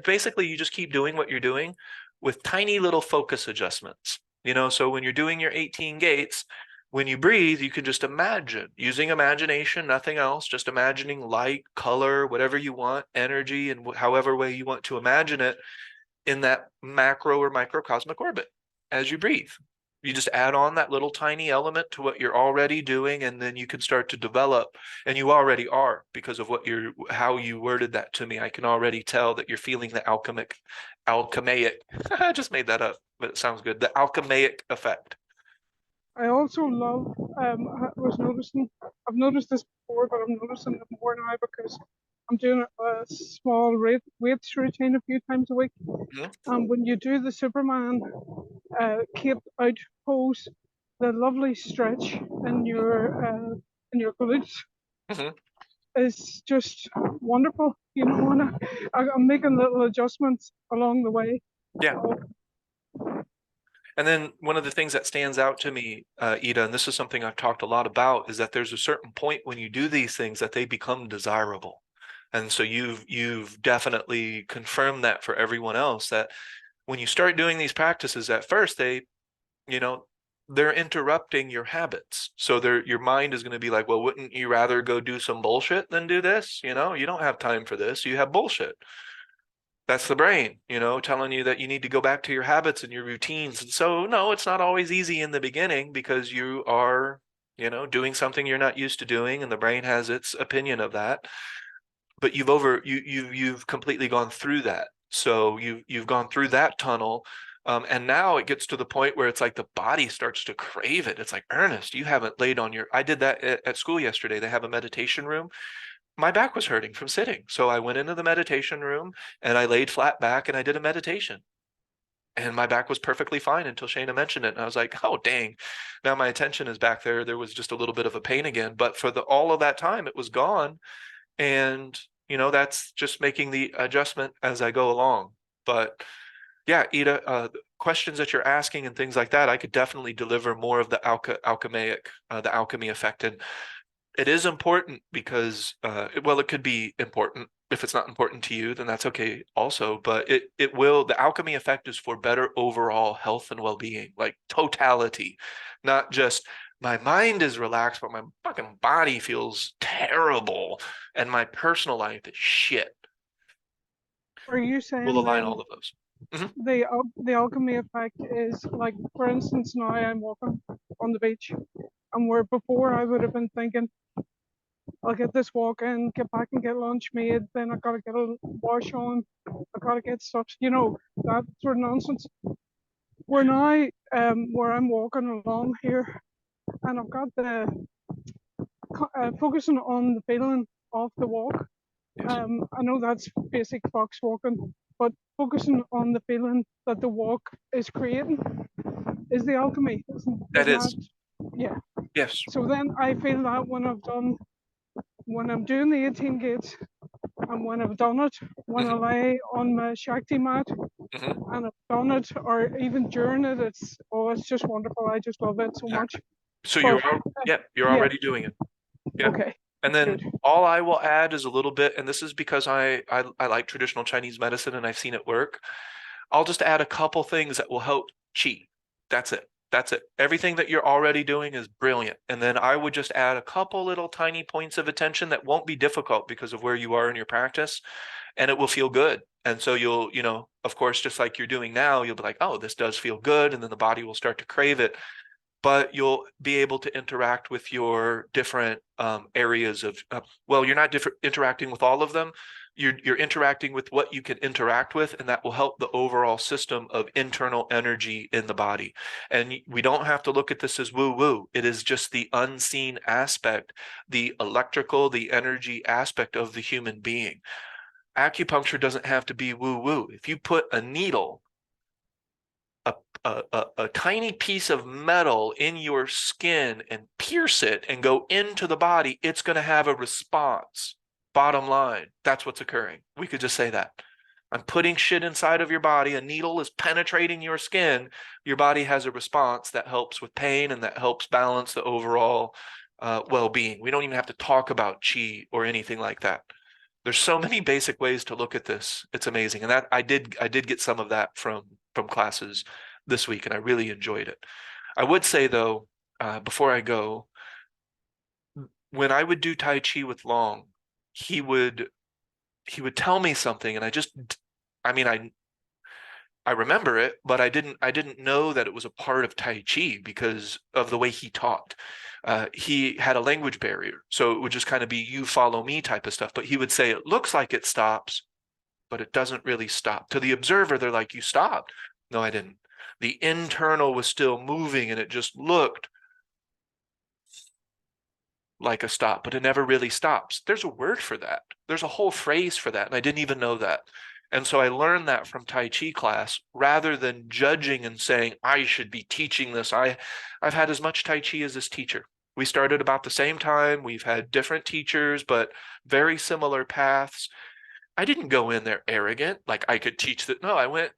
basically you just keep doing what you're doing with tiny little focus adjustments. So when you're doing your 18 gates, when you breathe, you can just imagine, using imagination, nothing else, just imagining light, color, whatever you want, energy, and however way you want to imagine it in that macro or microcosmic orbit as you breathe. You just add on that little tiny element to what you're already doing, and then you can start to develop, and you already are, because of how you worded that to me. I can already tell that you're feeling the alchemaic, I just made that up, but it sounds good. The alchemaic effect. I also love, I've noticed this before, but I'm noticing it more now because I'm doing a small weights routine a few times a week. And when you do the Superman cape out pose, the lovely stretch in your glutes is just wonderful. And I'm making little adjustments along the way. Yeah. And then one of the things that stands out to me, Ida, and this is something I've talked a lot about, is that there's a certain point when you do these things that they become desirable. And so you've definitely confirmed that for everyone else, that when you start doing these practices, at first they're interrupting your habits. So your mind is going to be like, well, wouldn't you rather go do some bullshit than do this? You don't have time for this. You have bullshit. That's the brain, telling you that you need to go back to your habits and your routines. And so, no, it's not always easy in the beginning, because you are, doing something you're not used to doing, and the brain has its opinion of that. But you've completely gone through that. So you've gone through that tunnel. And now it gets to the point where it's like the body starts to crave it. It's like, Ernest, you haven't laid on I did that at school yesterday. They have a meditation room. My back was hurting from sitting. So I went into the meditation room and I laid flat back and I did a meditation. And my back was perfectly fine until Shayna mentioned it. And I was like, oh, dang. Now my attention is back there. There was just a little bit of a pain again. But for all of that time, it was gone. And, that's just making the adjustment as I go along. But yeah, Ida, questions that you're asking and things like that, I could definitely deliver more of the the alchemy effect. And it is important because, it could be important. If it's not important to you, then that's okay also. But the alchemy effect is for better overall health and well-being, like totality, not just my mind is relaxed, but my fucking body feels terrible and my personal life is shit. Are you saying We'll align then all of those. the alchemy effect is like, for instance, now I'm walking on the beach, and where before I would have been thinking, I'll get this walk in, get back and get lunch made, then I gotta get a wash on, I gotta get stuff, that sort of nonsense. We're now where I'm walking along here, and I've got the focusing on the feeling of the walk, Yes. I know that's basic fox walking, but focusing on the feeling that the walk is creating is the alchemy. That Isn't is. yeah. Yes. So then I feel that when I'm doing the 18 gates, and when I've done it, when I Mhm. lie on my Shakti mat Mhm. and I've done it, or even during it, it's just wonderful. I just love it so Yeah. much. So But you're yeah, already doing it. Yeah. okay, And then good. all I will add is a little bit, and this is because I like traditional Chinese medicine and I've seen it work. I'll just add a couple things that will help qi. That's it. That's it. Everything that you're already doing is brilliant. And then I would just add a couple little tiny points of attention that won't be difficult because of where you are in your practice, and it will feel good. And so you'll, of course, just like you're doing now, you'll be like, oh, this does feel good. And then the body will start to crave it. But you'll be able to interact with your different areas of, well, you're not interacting with all of them. You're interacting with what you can interact with, and that will help the overall system of internal energy in the body. And we don't have to look at this as woo-woo. It is just the unseen aspect, the electrical, the energy aspect of the human being. Acupuncture doesn't have to be woo-woo. If you put a needle, a tiny piece of metal in your skin and pierce it and go into the body, it's going to have a response. Bottom line, that's what's occurring. We could just say that. I'm putting shit inside of your body. A needle is penetrating your skin. Your body has a response that helps with pain and that helps balance the overall well-being. We don't even have to talk about qi or anything like that. There's so many basic ways to look at this. It's amazing. And that I did get some of that from classes this week, and I really enjoyed it. I would say though, before I go, when I would do Tai Chi with Long, he would tell me something, and I mean, I remember it, but I didn't know that it was a part of Tai Chi because of the way he taught. He had a language barrier, so it would just kind of be you follow me type of stuff. But he would say it looks like it stops, but it doesn't really stop. To the observer, they're like, you stopped. No, I didn't. The internal was still moving, and it just looked like a stop, but it never really stops. There's a word for that. There's a whole phrase for that, and I didn't even know that. And so I learned that from Tai Chi class rather than judging and saying, I should be teaching this. I've had as much Tai Chi as this teacher. We started about the same time. We've had different teachers, but very similar paths. I didn't go in there arrogant, like I could teach that. No, I went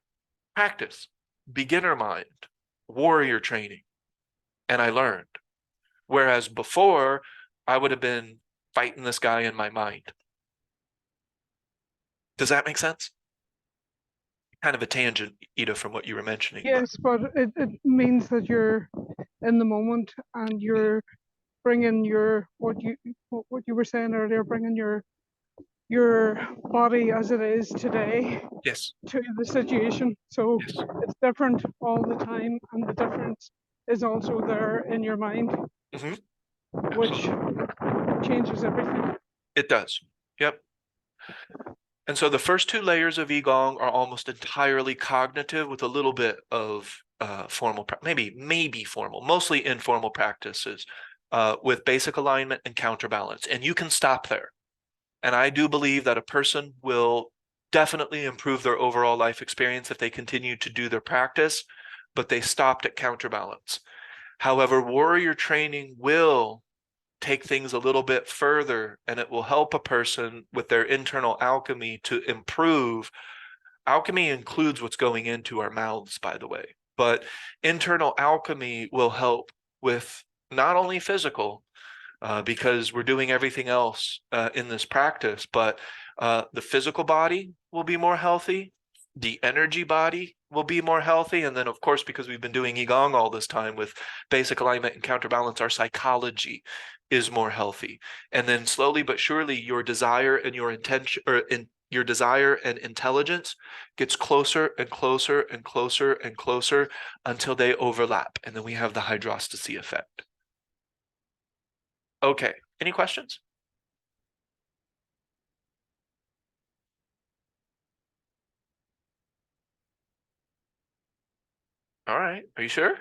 practice, beginner mind, warrior training, and I learned. Whereas before, I would have been fighting this guy in my mind. Does that make sense? Kind of a tangent, Ida, from what you were mentioning. Yes, but it means that you're in the moment and you're bringing what you were saying earlier, bringing your body as it is today Yes. to the situation. So Yes. it's different all the time, and the difference is also there in your mind, Mhm. which changes everything. It does. Yep. And so the first two layers of Qigong are almost entirely cognitive with a little bit of formal, maybe formal, mostly informal practices with basic alignment and counterbalance. And you can stop there. And I do believe that a person will definitely improve their overall life experience if they continue to do their practice, but they stopped at counterbalance. However, warrior training will take things a little bit further, and it will help a person with their internal alchemy to improve. Alchemy includes what's going into our mouths, by the way, but internal alchemy will help with not only physical, because we're doing everything else in this practice, but the physical body will be more healthy, the energy body will be more healthy, and then of course, because we've been doing Qigong all this time with basic alignment and counterbalance, our psychology is more healthy. And then slowly but surely your desire and your intention, your desire and intelligence gets closer and closer and closer and closer until they overlap, and then we have the hydrostasy effect. Okay, any questions? All right, are you sure?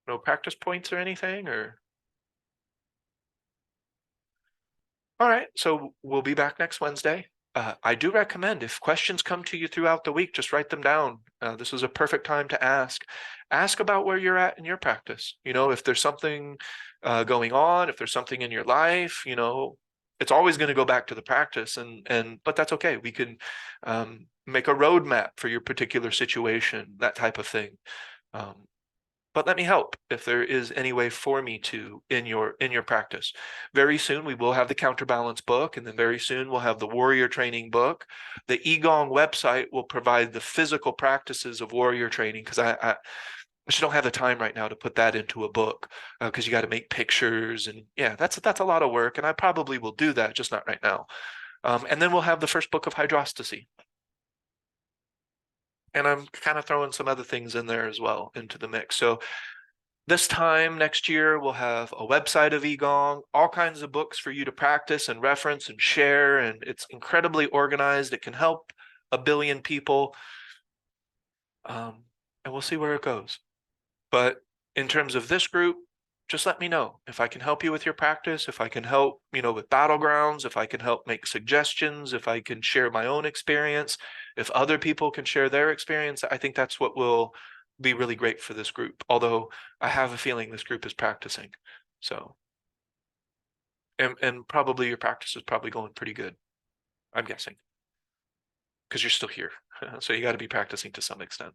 No practice points or anything, or? All right, so we'll be back next Wednesday. I do recommend if questions come to you throughout the week, just write them down. This is a perfect time to ask. Ask about where you're at in your practice. You know, if there's something going on, if there's something in your life, you know, it's always going to go back to the practice, but that's okay. We can make a roadmap for your particular situation, that type of thing. But let me help if there is any way for me to in your practice. Very soon we will have the Counterbalance book, and then very soon we'll have the Warrior Training book. The Igong website will provide the physical practices of warrior training, because I just don't have the time right now to put that into a book, because you got to make pictures, and yeah, that's a lot of work, and I probably will do that, just not right now. And then we'll have the first book of hydrostasy. And I'm kind of throwing some other things in there as well into the mix. So this time next year, we'll have a website of Igong, all kinds of books for you to practice and reference and share. And it's incredibly organized. It can help a billion people. And we'll see where it goes. But in terms of this group, just let me know if I can help you with your practice, if I can help, you know, with battlegrounds, if I can help make suggestions, if I can share my own experience, if other people can share their experience. I think that's what will be really great for this group. Although I have a feeling this group is practicing. So, and probably your practice is probably going pretty good, I'm guessing, because you're still here. So you got to be practicing to some extent.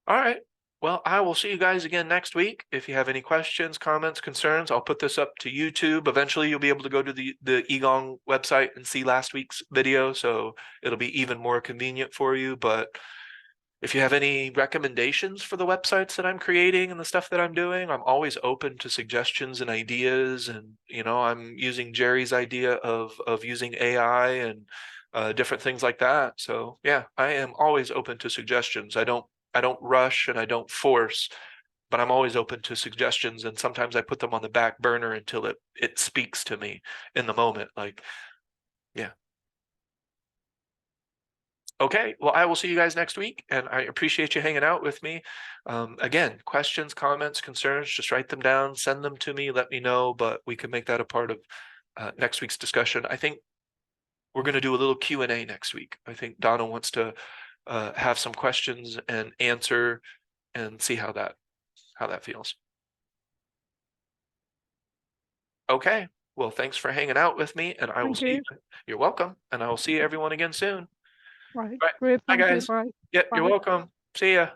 All right. Well, I will see you guys again next week. If you have any questions, comments, concerns, I'll put this up to YouTube. Eventually, you'll be able to go to the Igong website and see last week's video, so it'll be even more convenient for you. But if you have any recommendations for the websites that I'm creating and the stuff that I'm doing, I'm always open to suggestions and ideas. And, you know, I'm using Jerry's idea of using AI and different things like that. So yeah, I am always open to suggestions. I don't rush and I don't force, but I'm always open to suggestions. And sometimes I put them on the back burner until it speaks to me in the moment. Like, yeah. Okay, well, I will see you guys next week, and I appreciate you hanging out with me. Again, questions, comments, concerns, just write them down, send them to me, let me know, but we can make that a part of next week's discussion. I think we're going to do a little Q&A next week. I think Donna wants to have some questions and answer and see how that feels. Okay, well, thanks for hanging out with me, and I will see you. You're welcome, and I will see everyone again soon. Right. Right. Great. Bye, Thank you. guys. Bye. Yeah, Bye. you're welcome. See ya.